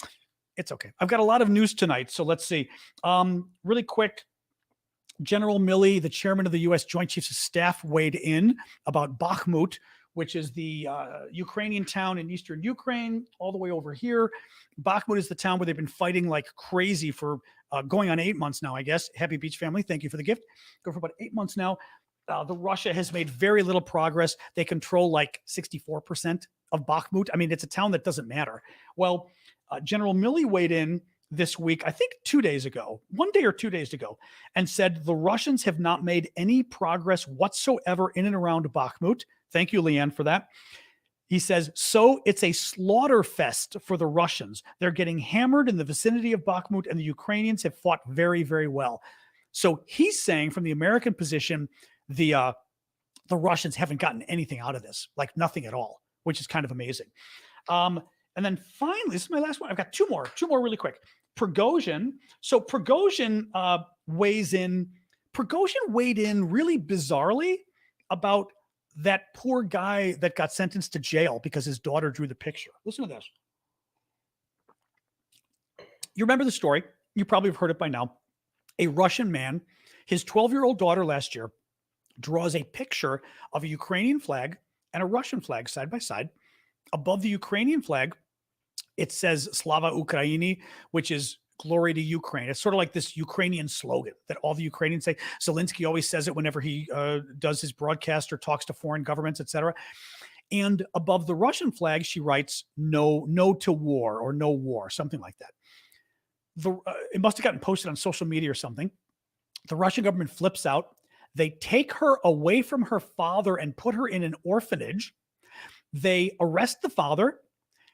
It's okay. I've got a lot of news tonight. So let's see. Really quick. General Milley, the chairman of the U.S. Joint Chiefs of Staff, weighed in about Bakhmut, which is the Ukrainian town in eastern Ukraine, all the way over here. Bakhmut is the town where they've been fighting like crazy for going on 8 months now, I guess. Happy Beach family, thank you for the gift. Go for about 8 months now. The Russia has made very little progress. They control like 64% of Bakhmut. I mean, it's a town that doesn't matter. Well, General Milley weighed in this week, I think 2 days ago, 1 day or 2 days ago, and said the Russians have not made any progress whatsoever in and around Bakhmut. Thank you, Leanne, for that. He says, so it's a slaughter fest for the Russians. They're getting hammered in the vicinity of Bakhmut, and the Ukrainians have fought very, very well. So he's saying from the American position, the Russians haven't gotten anything out of this, like nothing at all, which is kind of amazing. And then finally, this is my last one. I've got two more really quick. Prigozhin. So Prigozhin weighs in. Prigozhin weighed in really bizarrely about that poor guy that got sentenced to jail because his daughter drew the picture. Listen to this. You remember the story. You probably have heard it by now. A Russian man, his 12-year-old daughter last year, draws a picture of a Ukrainian flag and a Russian flag side by side. Above the Ukrainian flag, it says Slava Ukraini, which is glory to Ukraine. It's sort of like this Ukrainian slogan that all the Ukrainians say. Zelensky always says it whenever he does his broadcast or talks to foreign governments, etc. And above the Russian flag, she writes, no, no to war, or no war, something like that. It must have gotten posted on social media or something. The Russian government flips out. They take her away from her father and put her in an orphanage. They arrest the father.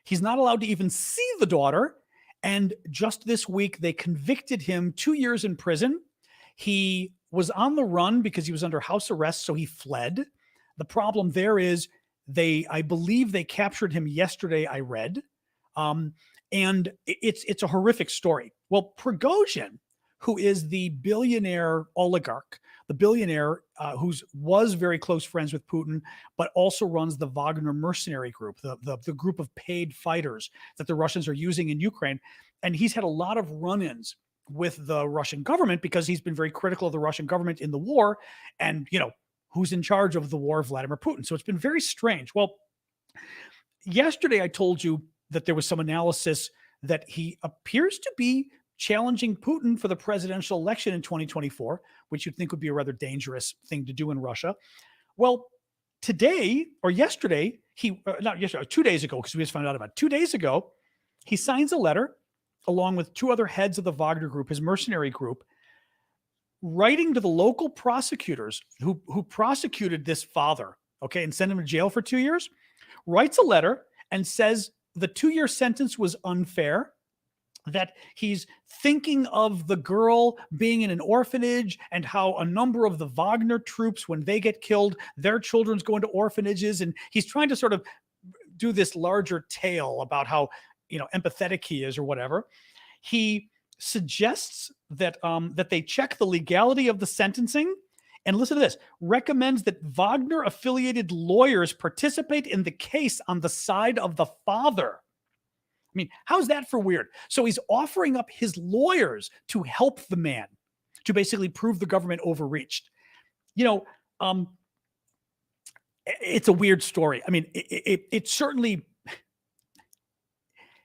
He's not allowed to even see the daughter. And just this week, they convicted him 2 years in prison. He was on the run because he was under house arrest, so he fled. The problem there is I believe they captured him yesterday, I read. And it's a horrific story. Well, Prigozhin, who is the billionaire oligarch, the billionaire who was very close friends with Putin, but also runs the Wagner mercenary group, the group of paid fighters that the Russians are using in Ukraine. And he's had a lot of run-ins with the Russian government because he's been very critical of the Russian government in the war. And, who's in charge of the war? Vladimir Putin. So it's been very strange. Well, yesterday I told you that there was some analysis that he appears to be challenging Putin for the presidential election in 2024, which you'd think would be a rather dangerous thing to do in Russia. Well, today or yesterday, not yesterday, 2 days ago, because we just found out about it. 2 days ago, he signs a letter along with two other heads of the Wagner group, his mercenary group, writing to the local prosecutors who prosecuted this father, okay, and sent him to jail for 2 years, writes a letter and says the 2-year sentence was unfair, that he's thinking of the girl being in an orphanage and how a number of the Wagner troops, when they get killed, their children's go into orphanages. And he's trying to sort of do this larger tale about how, empathetic he is or whatever. He suggests that they check the legality of the sentencing. And listen to this, recommends that Wagner-affiliated lawyers participate in the case on the side of the father. I mean, how's that for weird? So he's offering up his lawyers to help the man, to basically prove the government overreached. It's a weird story. I mean, it certainly,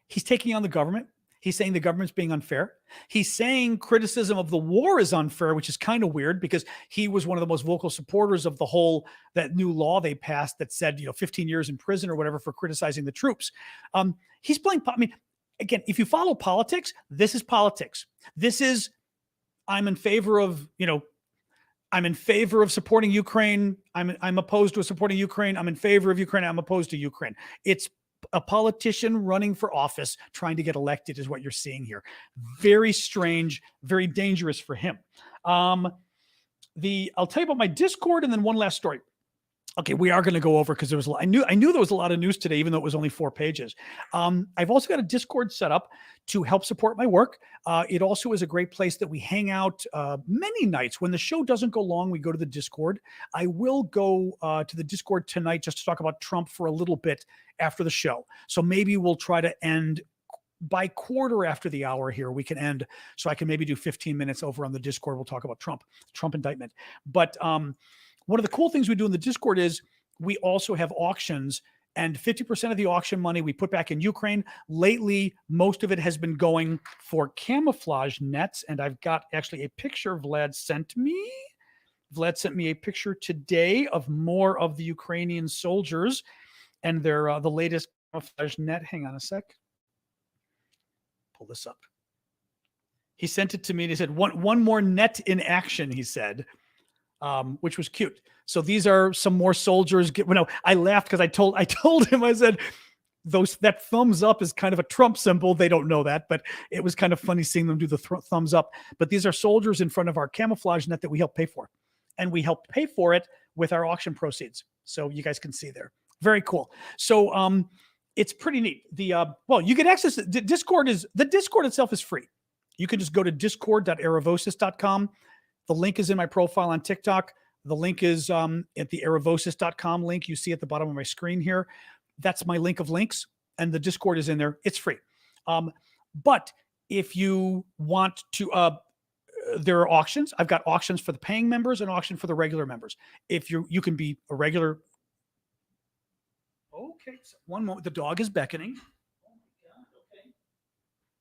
he's taking on the government. He's saying the government's being unfair. He's saying criticism of the war is unfair, which is kind of weird because he was one of the most vocal supporters of that new law they passed that said, 15 years in prison or whatever for criticizing the troops. He's playing, again, if you follow politics, this is politics. This is, I'm in favor of supporting Ukraine. I'm opposed to supporting Ukraine. I'm in favor of Ukraine. I'm opposed to Ukraine. It's a politician running for office trying to get elected is what you're seeing here. Very strange, very dangerous for him. I'll tell you about my Discord and then one last story. Okay, we are going to go over because there was I knew there was a lot of news today, even though it was only 4 pages. I've also got a Discord set up to help support my work. It also is a great place that we hang out many nights. When the show doesn't go long, we go to the Discord. I will go to the Discord tonight just to talk about Trump for a little bit after the show. So maybe we'll try to end by quarter after the hour here. We can end so I can maybe do 15 minutes over on the Discord. We'll talk about Trump indictment. But one of the cool things we do in the Discord is we also have auctions, and 50% of the auction money we put back in Ukraine. Lately, most of it has been going for camouflage nets, and I've got actually a picture Vlad sent me. Vlad sent me a picture today of more of the Ukrainian soldiers and their the latest camouflage net. Hang on a sec. Pull this up. He sent it to me and he said, one more net in action, he said. Which was cute. So these are some more soldiers. I laughed because I told him, I said, that thumbs up is kind of a Trump symbol. They don't know that, but it was kind of funny seeing them do the thumbs up. But these are soldiers in front of our camouflage net that we help pay for. And we help pay for it with our auction proceeds. So you guys can see there. Very cool. So it's pretty neat. You get access to the Discord itself is free. You can just go to discord.aravosis.com. The link is in my profile on TikTok. The link is at the aravosis.com link you see at the bottom of my screen here. That's my link of links, and the Discord is in there. It's free. But if you want to, there are auctions. I've got auctions for the paying members and auction for the regular members. If you can be a regular. Okay, so one moment. The dog is beckoning.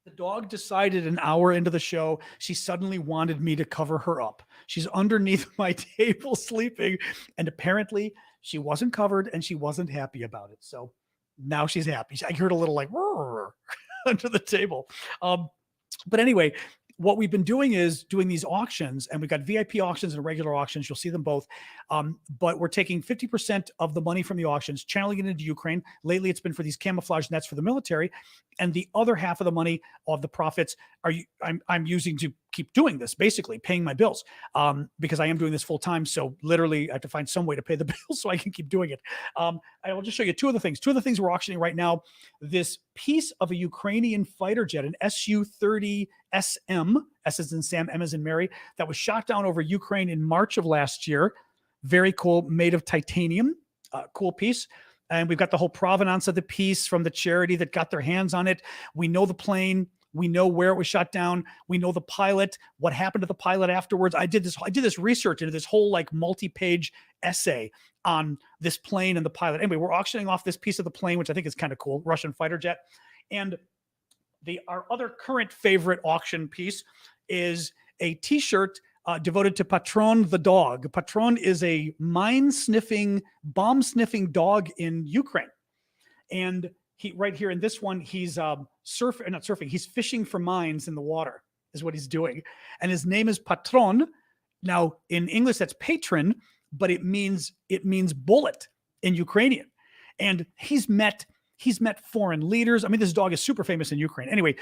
The dog decided an hour into the show, she suddenly wanted me to cover her up. She's underneath my table sleeping, and apparently She wasn't covered and she wasn't happy about it. So now she's happy. I heard a little like under the table. But anyway, what we've been doing is doing these auctions, and we've got VIP auctions and regular auctions. You'll see them both. But we're taking 50% of the money from the auctions, channeling it into Ukraine. Lately, it's been for these camouflage nets for the military. And the other half of the money of the profits I'm using to keep doing this, basically paying my bills, because I am doing this full time. So literally, I have to find some way to pay the bills so I can keep doing it. I will just show you two of the things. Two of the things we're auctioning right now. This piece of a Ukrainian fighter jet, an Su-30 SM, S as in Sam, M as in Mary, that was shot down over Ukraine in March of last year. Very cool, made of titanium. Cool piece. And we've got the whole provenance of the piece from the charity that got their hands on it. We know the plane. We know where it was shot down. We know the pilot, what happened to the pilot afterwards. I did this research into this whole like multi-page essay on this plane and the pilot. Anyway, we're auctioning off this piece of the plane, which I think is kind of cool, Russian fighter jet. And our other current favorite auction piece is a T-shirt devoted to Patron the dog. Patron is a mine-sniffing, bomb-sniffing dog in Ukraine. And right here in this one, he's he's fishing for mines in the water, is what he's doing. And his name is Patron. Now, in English, that's patron, but it means bullet in Ukrainian. And he's met foreign leaders. I mean, this dog is super famous in Ukraine. Anyway,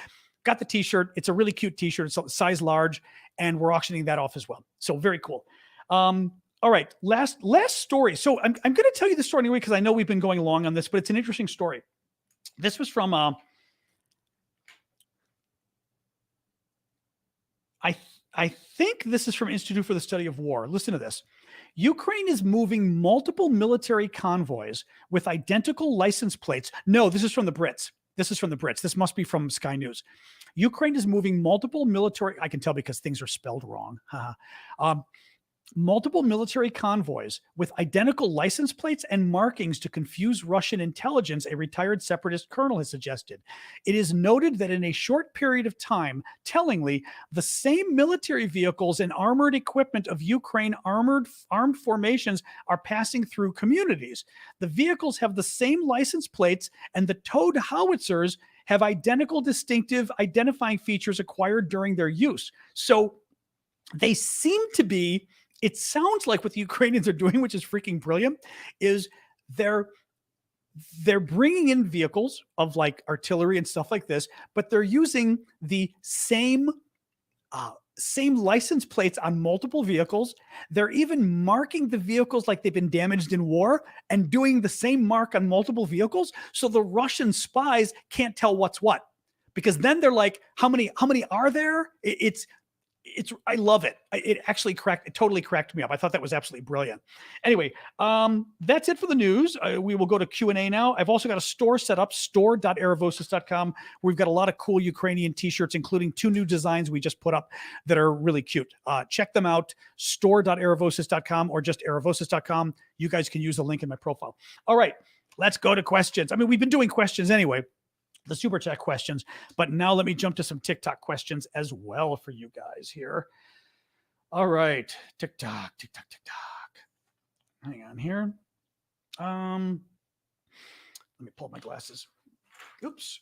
got the T-shirt. It's a really cute T-shirt. It's size large, and we're auctioning that off as well. So very cool. All right, last story. So I'm going to tell you the story anyway because I know we've been going along on this, but it's an interesting story. This was from I think this is from Institute for the Study of War. Listen to this. Ukraine is moving multiple military convoys with identical license plates. No, this is from the Brits. This must be from Sky News. Ukraine is moving multiple military, I can tell because things are spelled wrong. Multiple military convoys with identical license plates and markings to confuse Russian intelligence, a retired separatist colonel has suggested. It is noted that in a short period of time, tellingly, the same military vehicles and armored equipment of Ukraine armed formations are passing through communities. The vehicles have the same license plates, and the towed howitzers have identical distinctive identifying features acquired during their use. So they seem to be, it sounds like what the Ukrainians are doing, which is freaking brilliant, is they're bringing in vehicles of like artillery and stuff like this, but they're using the same license plates on multiple vehicles. They're even marking the vehicles like they've been damaged in war and doing the same mark on multiple vehicles. So the Russian spies can't tell what's what, because then they're like, how many are there? I love it. It totally cracked me up. I thought that was absolutely brilliant. Anyway, that's it for the news. We will go to Q&A now. I've also got a store set up, store.aravosis.com. We've got a lot of cool Ukrainian t-shirts, including 2 new designs we just put up that are really cute. Check them out, store.aravosis.com or just aravosis.com. You guys can use the link in my profile. All right, let's go to questions. I mean, we've been doing questions anyway, the super chat questions, but now let me jump to some TikTok questions as well for you guys here. All right, TikTok. Hang on here. Let me pull up my glasses. Oops.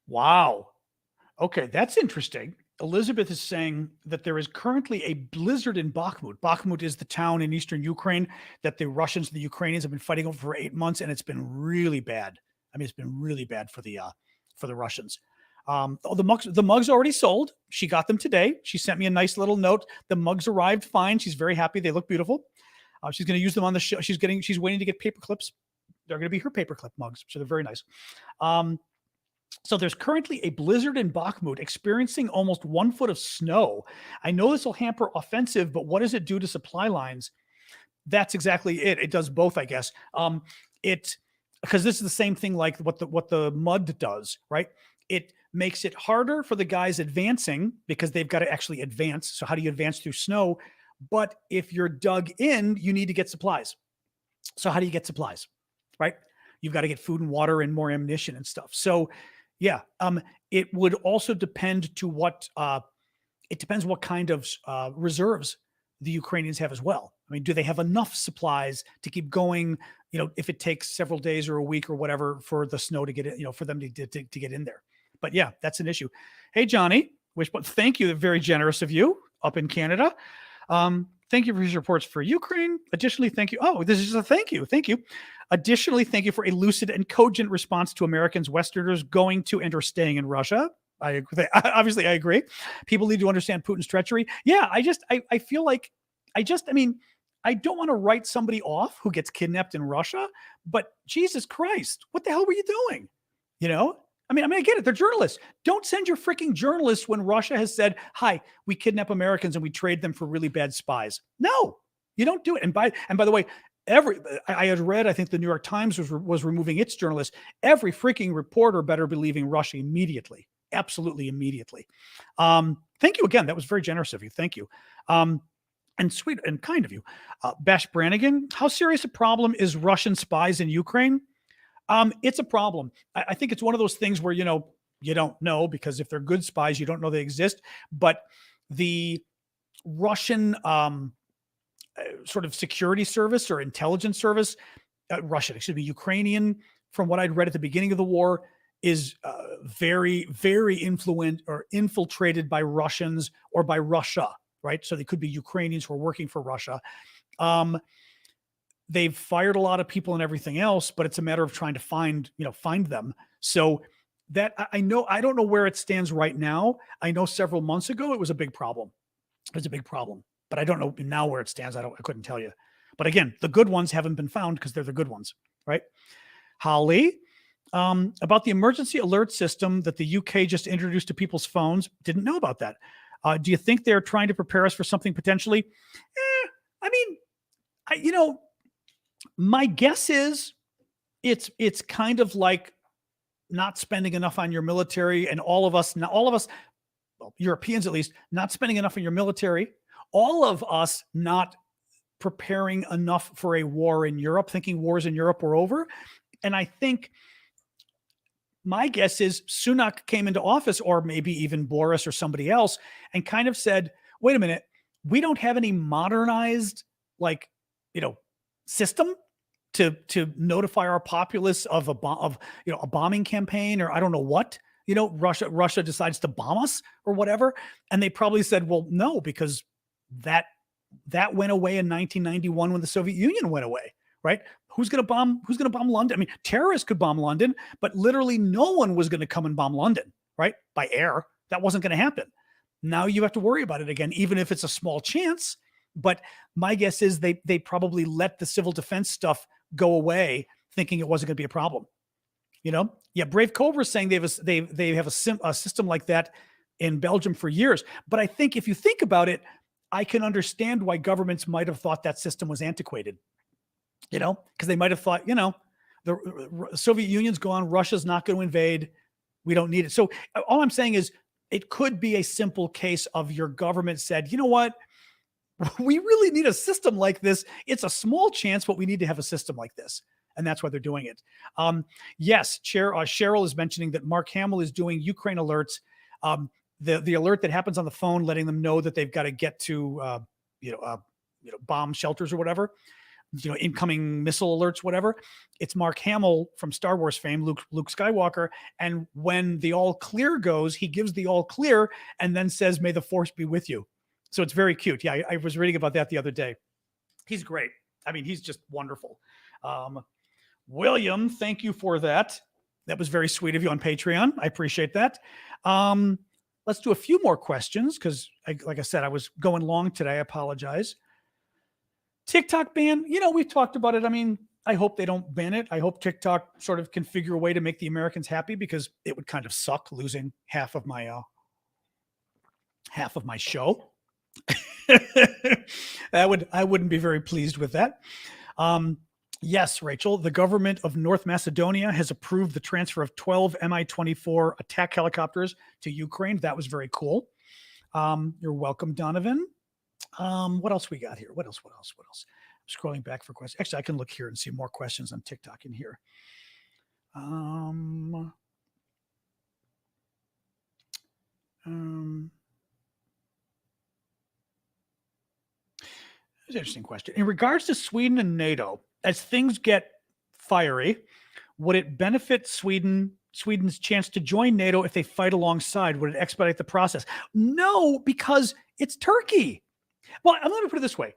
Wow. Okay, that's interesting. Elizabeth is saying that there is currently a blizzard in Bakhmut. Bakhmut is the town in eastern Ukraine that the Russians and the Ukrainians have been fighting over for 8 months, and it's been really bad. I mean, it's been really bad for the Russians. The mugs already sold. She got them today. She sent me a nice little note. The mugs arrived fine. She's very happy. They look beautiful. She's going to use them on the show. She's waiting to get paper clips. They're going to be her paperclip mugs, so they're very nice. So there's currently a blizzard in Bakhmut experiencing almost 1 foot of snow. I know this will hamper offensive, but what does it do to supply lines? That's exactly it. It does both, I guess. Because this is the same thing like what the mud does, right? It makes it harder for the guys advancing because they've got to actually advance. So how do you advance through snow? But if you're dug in, you need to get supplies. So how do you get supplies, right? You've got to get food and water and more ammunition and stuff. So, yeah, it would also depend to what it depends what kind of reserves the Ukrainians have as well. I mean, do they have enough supplies to keep going? If it takes several days or a week or whatever for the snow to get in, for them to get in there. But yeah, that's an issue. Hey, Johnny, thank you. Very generous of you up in Canada. Thank you for your reports for Ukraine. Additionally, thank you. Oh, this is a thank you. Thank you. Additionally, thank you for a lucid and cogent response to Americans, Westerners going to and or staying in Russia. I agree. Obviously, I agree. People need to understand Putin's treachery. Yeah, I feel like I don't want to write somebody off who gets kidnapped in Russia, but Jesus Christ, what the hell were you doing? I mean, I get it. They're journalists. Don't send your freaking journalists when Russia has said, "Hi, we kidnap Americans and we trade them for really bad spies." No, you don't do it. And by the way, I had read, I think the New York Times was removing its journalists. Every freaking reporter better be leaving Russia immediately. Absolutely immediately. Thank you again. That was very generous of you. Thank you. And sweet and kind of you. Bash Brannigan, how serious a problem is Russian spies in Ukraine? It's a problem. I think it's one of those things where, you don't know, because if they're good spies, you don't know they exist. But the Russian sort of security service or intelligence service, Ukrainian, from what I'd read at the beginning of the war, is very, very infiltrated by Russians or by Russia, right? So they could be Ukrainians who are working for Russia. They've fired a lot of people and everything else, but it's a matter of trying to find them. So that I don't know where it stands right now. I know several months ago it was a big problem. But I don't know now where it stands. I couldn't tell you. But again, the good ones haven't been found because they're the good ones, right? Holly, about the emergency alert system that the UK just introduced to people's phones. Didn't know about that. Do you think they're trying to prepare us for something potentially? My guess is it's kind of like not spending enough on your military, and all of us, well, Europeans at least, not spending enough on your military. All of us not preparing enough for a war in Europe, thinking wars in Europe were over. And I think my guess is Sunak came into office, or maybe even Boris or somebody else, and kind of said, wait a minute, we don't have any modernized, system to notify our populace of a bombing campaign, or I don't know what, Russia decides to bomb us or whatever. And they probably said, well, no, because that went away in 1991 when the Soviet Union went away, right? Who's going to bomb London? I mean, terrorists could bomb London, but literally no one was going to come and bomb London, right? By air. That wasn't going to happen. Now you have to worry about it again, even if it's a small chance. But my guess is they probably let the civil defense stuff go away, thinking it wasn't going to be a problem. Yeah. Brave Cobra is saying they have a system like that in Belgium for years. But I think if you think about it, I can understand why governments might have thought that system was antiquated. Because they might have thought, the Soviet Union's gone, Russia's not going to invade, we don't need it. So all I'm saying is it could be a simple case of your government said, you know what? We really need a system like this. It's a small chance, but we need to have a system like this. And that's why they're doing it. Yes, Cheryl is mentioning that Mark Hamill is doing Ukraine alerts. The alert that happens on the phone, letting them know that they've got to get to, bomb shelters or whatever, incoming missile alerts, whatever. It's Mark Hamill from Star Wars fame, Luke Skywalker. And when the all clear goes, he gives the all clear and then says, "May the force be with you." So it's very cute. Yeah, I was reading about that the other day. He's great. I mean, he's just wonderful. William, thank you for that. That was very sweet of you on Patreon. I appreciate that. Let's do a few more questions because, like I said, I was going long today. I apologize. TikTok ban, we've talked about it. I mean, I hope they don't ban it. I hope TikTok sort of can figure a way to make the Americans happy, because it would kind of suck losing half of my show. I wouldn't be very pleased with that. Yes, Rachel, the government of North Macedonia has approved the transfer of 12 Mi-24 attack helicopters to Ukraine. That was very cool. You're welcome, Donovan. What else we got here? What else? I'm scrolling back for questions. Actually, I can look here and see more questions on TikTok in here. Um, um, That's an interesting question. In regards to Sweden and NATO, as things get fiery, would it benefit Sweden's chance to join NATO if they fight alongside? Would it expedite the process? No, because it's Turkey. Well, I'm going to put it this way: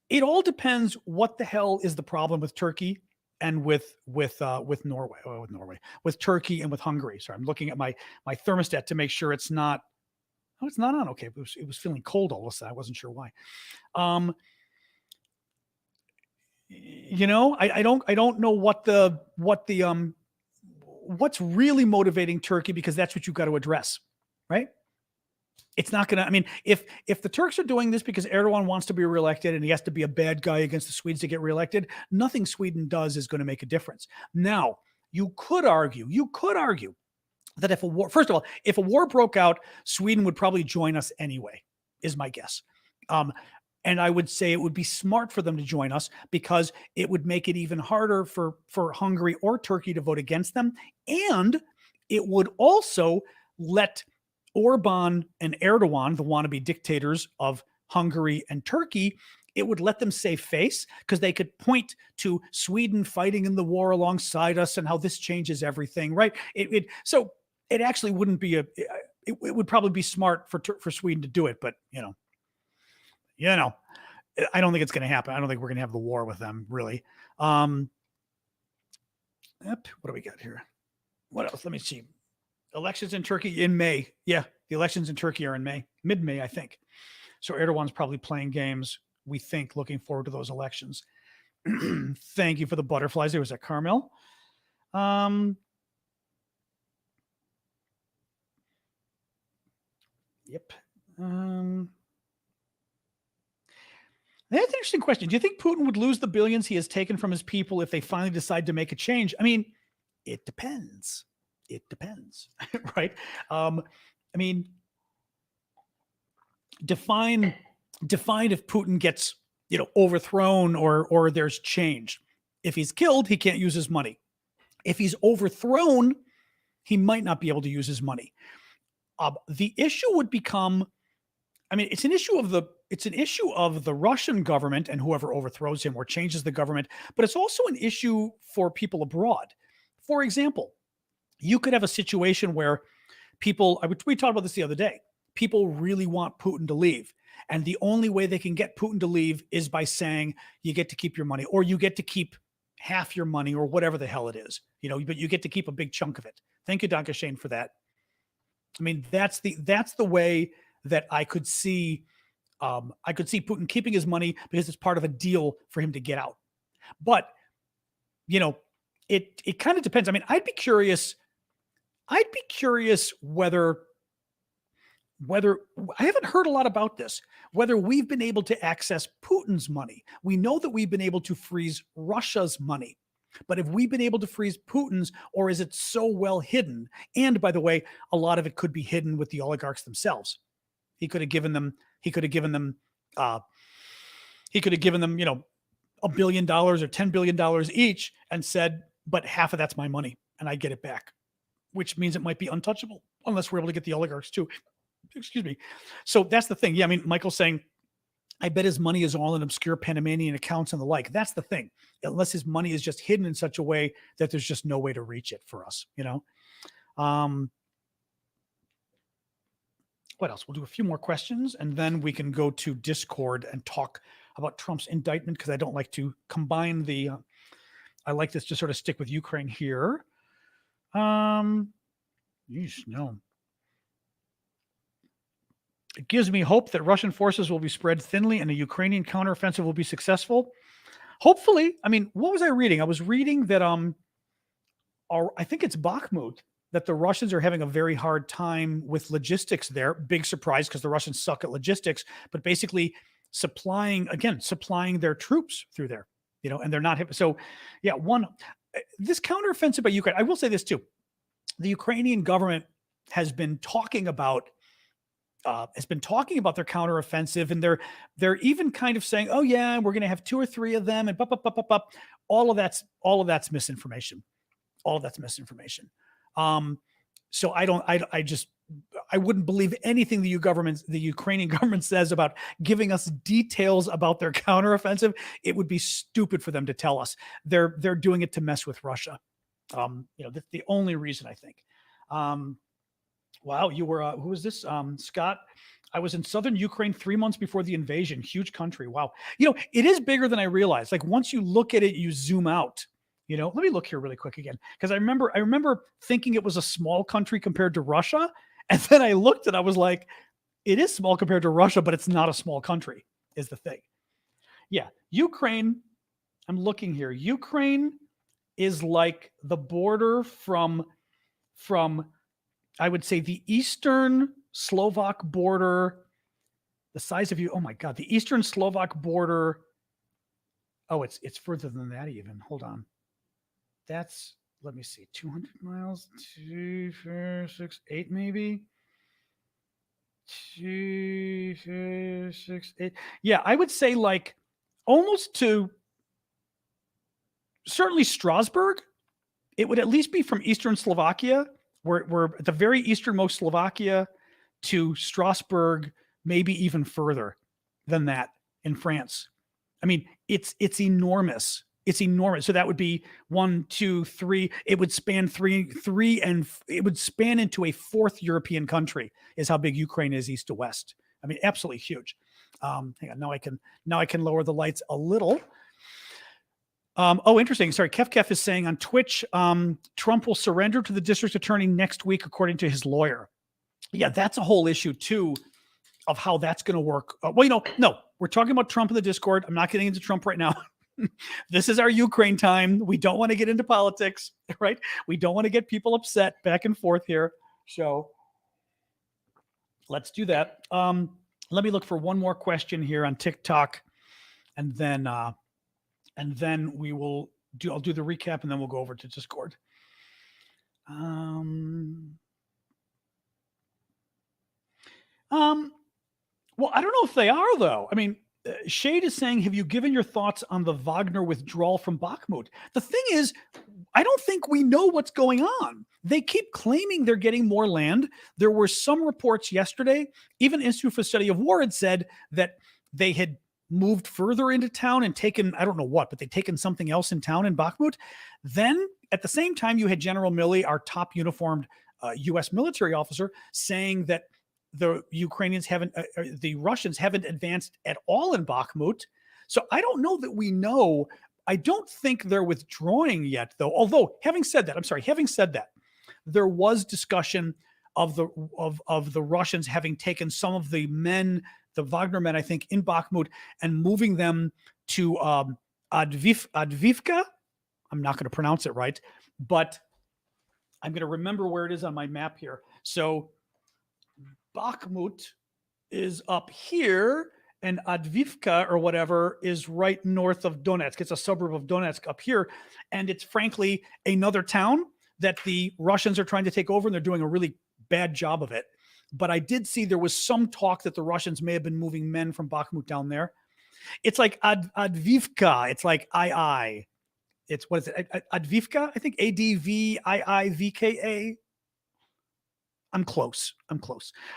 it all depends what the hell is the problem with Turkey and with Norway, with Turkey and with Hungary. Sorry, I'm looking at my thermostat to make sure it's not. Oh, it's not on. Okay, it was feeling cold all of a sudden. I wasn't sure why. Um, I don't know what's really motivating Turkey, because that's what you got to address, right? It's not gonna. I mean, if the Turks are doing this because Erdogan wants to be reelected and he has to be a bad guy against the Swedes to get reelected, nothing Sweden does is going to make a difference. Now, you could argue that if a war, first of all, if a war broke out, Sweden would probably join us anyway, is my guess. Um, and I would say it would be smart for them to join us, because it would make it even harder for Hungary or Turkey to vote against them, and it would also let Orban and Erdogan, the wannabe dictators of Hungary and Turkey, it would let them save face, because they could point to Sweden fighting in the war alongside us and how this changes everything, right? So it actually wouldn't be it would probably be smart for Sweden to do it, but I don't think it's going to happen. I don't think we're going to have the war with them, really. What do we got here? What else? Let me see. Elections in Turkey in May. Yeah, the elections in Turkey are in May, mid-May, I think. So Erdogan's probably playing games, we think, looking forward to those elections. Thank you for the butterflies. There was a Carmel. Yep. That's an interesting question. Do you think Putin would lose the billions he has taken from his people if they finally decide to make a change? I mean, it depends. It depends, right? I mean, define if Putin gets overthrown or there's change. If he's killed, he can't use his money. If he's overthrown, he might not be able to use his money. The issue would become, I mean, it's an issue of the Russian government and whoever overthrows him or changes the government, but it's also an issue for people abroad. For example, you could have a situation where we talked about this the other day, people really want Putin to leave. And the only way they can get Putin to leave is by saying, you get to keep your money, or you get to keep half your money, or whatever the hell it is, but you get to keep a big chunk of it. Thank you, Danke Shane, for that. I mean, that's the way that I could see Putin keeping his money, because it's part of a deal for him to get out. But, it kind of depends. I mean, I'd be curious whether I haven't heard a lot about this, whether we've been able to access Putin's money. We know that we've been able to freeze Russia's money, but have we been able to freeze Putin's, or is it so well hidden? And by the way, a lot of it could be hidden with the oligarchs themselves. He could have given them $1 billion or $10 billion each and said, but half of that's my money and I get it back, which means it might be untouchable unless we're able to get the oligarchs too. Excuse me. So that's the thing. Yeah, I mean, Michael's saying, I bet his money is all in obscure Panamanian accounts and the like. That's the thing. Unless his money is just hidden in such a way that there's just no way to reach it for us, What else? We'll do a few more questions, and then we can go to Discord and talk about Trump's indictment, because I don't like to combine I like this to sort of stick with Ukraine here. No. It gives me hope that Russian forces will be spread thinly and a Ukrainian counteroffensive will be successful. Hopefully. I mean, what was I reading? I was reading that I think it's Bakhmut, that the Russians are having a very hard time with logistics there. Big surprise, because the Russians suck at logistics, but basically supplying their troops through there, and they're not. So yeah, this counteroffensive by Ukraine, I will say this too. The Ukrainian government has been talking about their counteroffensive, and they're even kind of saying, oh yeah, we're going to have 2 or 3 of them, and all of that's misinformation. All that's misinformation. So I wouldn't believe anything the Ukrainian government says about giving us details about their counteroffensive. It would be stupid for them to tell us. They're doing it to mess with Russia. That's the only reason, I think. Wow, you were who was this? Scott. I was in southern Ukraine 3 months before the invasion. Huge country. Wow. It is bigger than I realized. Like once you look at it, you zoom out. Let me look here really quick again, because I remember thinking it was a small country compared to Russia, and then I looked and I was like, it is small compared to Russia, but it's not a small country, is the thing. Yeah, Ukraine. I'm looking here. Ukraine is like the border from I would say the eastern Slovak border, the size of oh my God, the eastern Slovak border. Oh, it's further than that even. Hold on. That's, let me see, 200 miles, 2, 4, 6, 8 maybe. 2, 4, 6, 8. Yeah, I would say like almost to certainly Strasbourg. It would at least be from eastern Slovakia. We're at the very easternmost Slovakia to Strasbourg, maybe even further than that in France. I mean, it's enormous. It's enormous. So that would be 1, 2, 3. It would span three, and it would span into a fourth European country. Is how big Ukraine is east to west. I mean, absolutely huge. Hang on, now I can lower the lights a little. Interesting. Sorry, Kef is saying on Twitch, Trump will surrender to the district attorney next week, according to his lawyer. Yeah, that's a whole issue too, of how that's going to work. No, we're talking about Trump in the Discord. I'm not getting into Trump right now. This is our Ukraine time. We don't want to get into politics, right? We don't want to get people upset back and forth here. So let's do that. Let me look for one more question here on TikTok, and then we will I'll do the recap, and then we'll go over to Discord. Well, I don't know if they are, though. I mean, Shade is saying, have you given your thoughts on the Wagner withdrawal from Bakhmut? The thing is, I don't think we know what's going on. They keep claiming they're getting more land. There were some reports yesterday, even Institute for Study of War had said that they had moved further into town and taken, I don't know what, but they'd taken something else in town in Bakhmut. Then at the same time, you had General Milley, our top uniformed U.S. military officer, saying that the the Russians haven't advanced at all in Bakhmut. So I don't know that we know. I don't think they're withdrawing yet, though. Although, having said that, there was discussion of the Russians having taken some of the men, the Wagner men, I think, in Bakhmut, and moving them to Advivka. I'm not going to pronounce it right, but I'm going to remember where it is on my map here. So Bakhmut is up here, and Advivka or whatever is right north of Donetsk. It's a suburb of Donetsk up here, and it's frankly another town that the Russians are trying to take over, and they're doing a really bad job of it. But I did see there was some talk that the Russians may have been moving men from Bakhmut down there. It's like Advivka. It's like II. It's, what is it? Advivka? I think Adviivka. I'm close.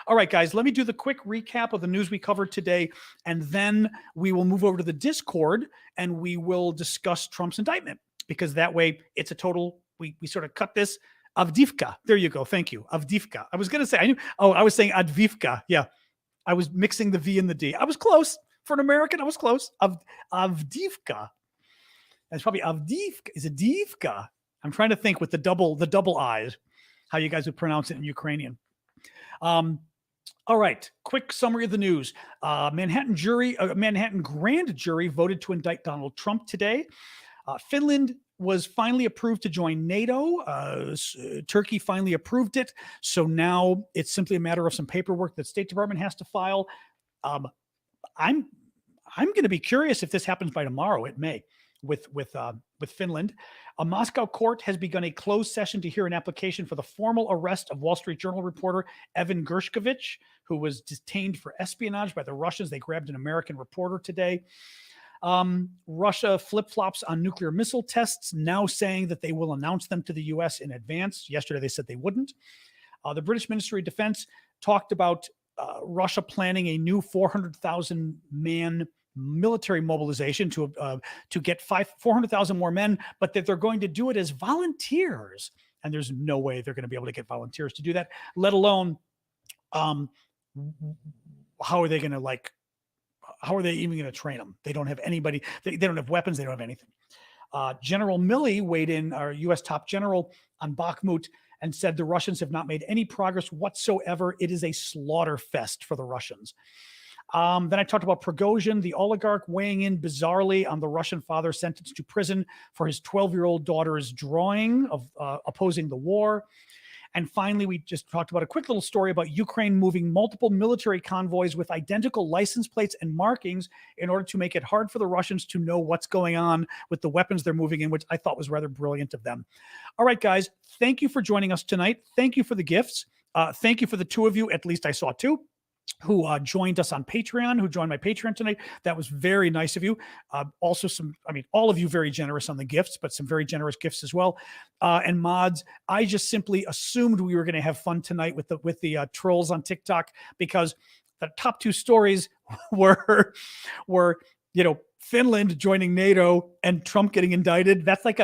All right, guys, let me do the quick recap of the news we covered today, and then we will move over to the Discord and we will discuss Trump's indictment, because that way it's a total, we sort of cut this. Avdivka. There you go. Thank you. Avdivka. I was going to say, I was saying Advivka. Yeah. I was mixing the V and the D. I was close. For an American, I was close. Avdivka. That's probably Avdivka. Is it Divka? I'm trying to think with the double I's, how you guys would pronounce it in Ukrainian. All right. Quick summary of the news. Manhattan grand jury voted to indict Donald Trump today. Finland was finally approved to join NATO. Turkey finally approved it. So now it's simply a matter of some paperwork that State Department has to file. I'm going to be curious if this happens by tomorrow. It may, with Finland. A Moscow court has begun a closed session to hear an application for the formal arrest of Wall Street Journal reporter Evan Gershkovich, who was detained for espionage by the Russians. They grabbed an American reporter today. Russia flip-flops on nuclear missile tests, now saying that they will announce them to the U.S. in advance. Yesterday, they said they wouldn't. The British Ministry of Defense talked about Russia planning a new 400,000 man military mobilization to get 400,000 more men, but that they're going to do it as volunteers. And there's no way they're going to be able to get volunteers to do that, let alone how are they going to how are they even going to train them? They don't have anybody. They don't have weapons. They don't have anything. General Milley weighed in, our U.S. top general, on Bakhmut and said the Russians have not made any progress whatsoever. It is a slaughter fest for the Russians. Then I talked about Prigozhin, the oligarch, weighing in bizarrely on the Russian father sentenced to prison for his 12-year-old daughter's drawing of opposing the war. And finally, we just talked about a quick little story about Ukraine moving multiple military convoys with identical license plates and markings in order to make it hard for the Russians to know what's going on with the weapons they're moving in, which I thought was rather brilliant of them. All right, guys, thank you for joining us tonight. Thank you for the gifts. Thank you for the two of you, at least I saw two, who joined us on Patreon, who joined my Patreon tonight. That was very nice of you. Also all of you very generous on the gifts, but some very generous gifts as well. And mods, I just simply assumed we were going to have fun tonight with the trolls on TikTok, because the top two stories were Finland joining NATO and Trump getting indicted. That's like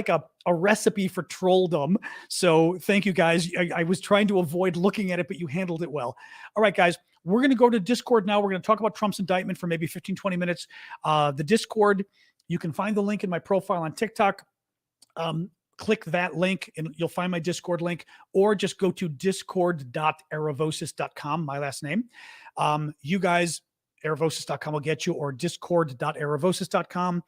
a recipe for trolldom. So thank you, guys. I was trying to avoid looking at it, but you handled it well. All right, guys, we're going to go to Discord now. We're going to talk about Trump's indictment for maybe 15, 20 minutes. The Discord, you can find the link in my profile on TikTok. Click that link and you'll find my Discord link, or just go to discord.aravosis.com, my last name. You guys, aravosis.com will get you, or discord.aravosis.com.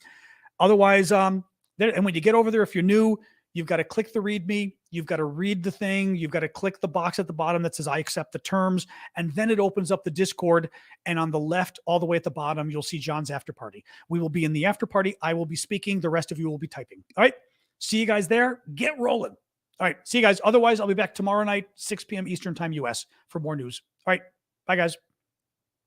Otherwise, and when you get over there, if you're new, you've got to click the README. You've got to read the thing. You've got to click the box at the bottom that says I accept the terms. And then it opens up the Discord. And on the left, all the way at the bottom, you'll see John's after party. We will be in the after party. I will be speaking. The rest of you will be typing. All right. See you guys there. Get rolling. All right. See you guys. Otherwise, I'll be back tomorrow night, 6 p.m. Eastern time, US, for more news. All right. Bye, guys.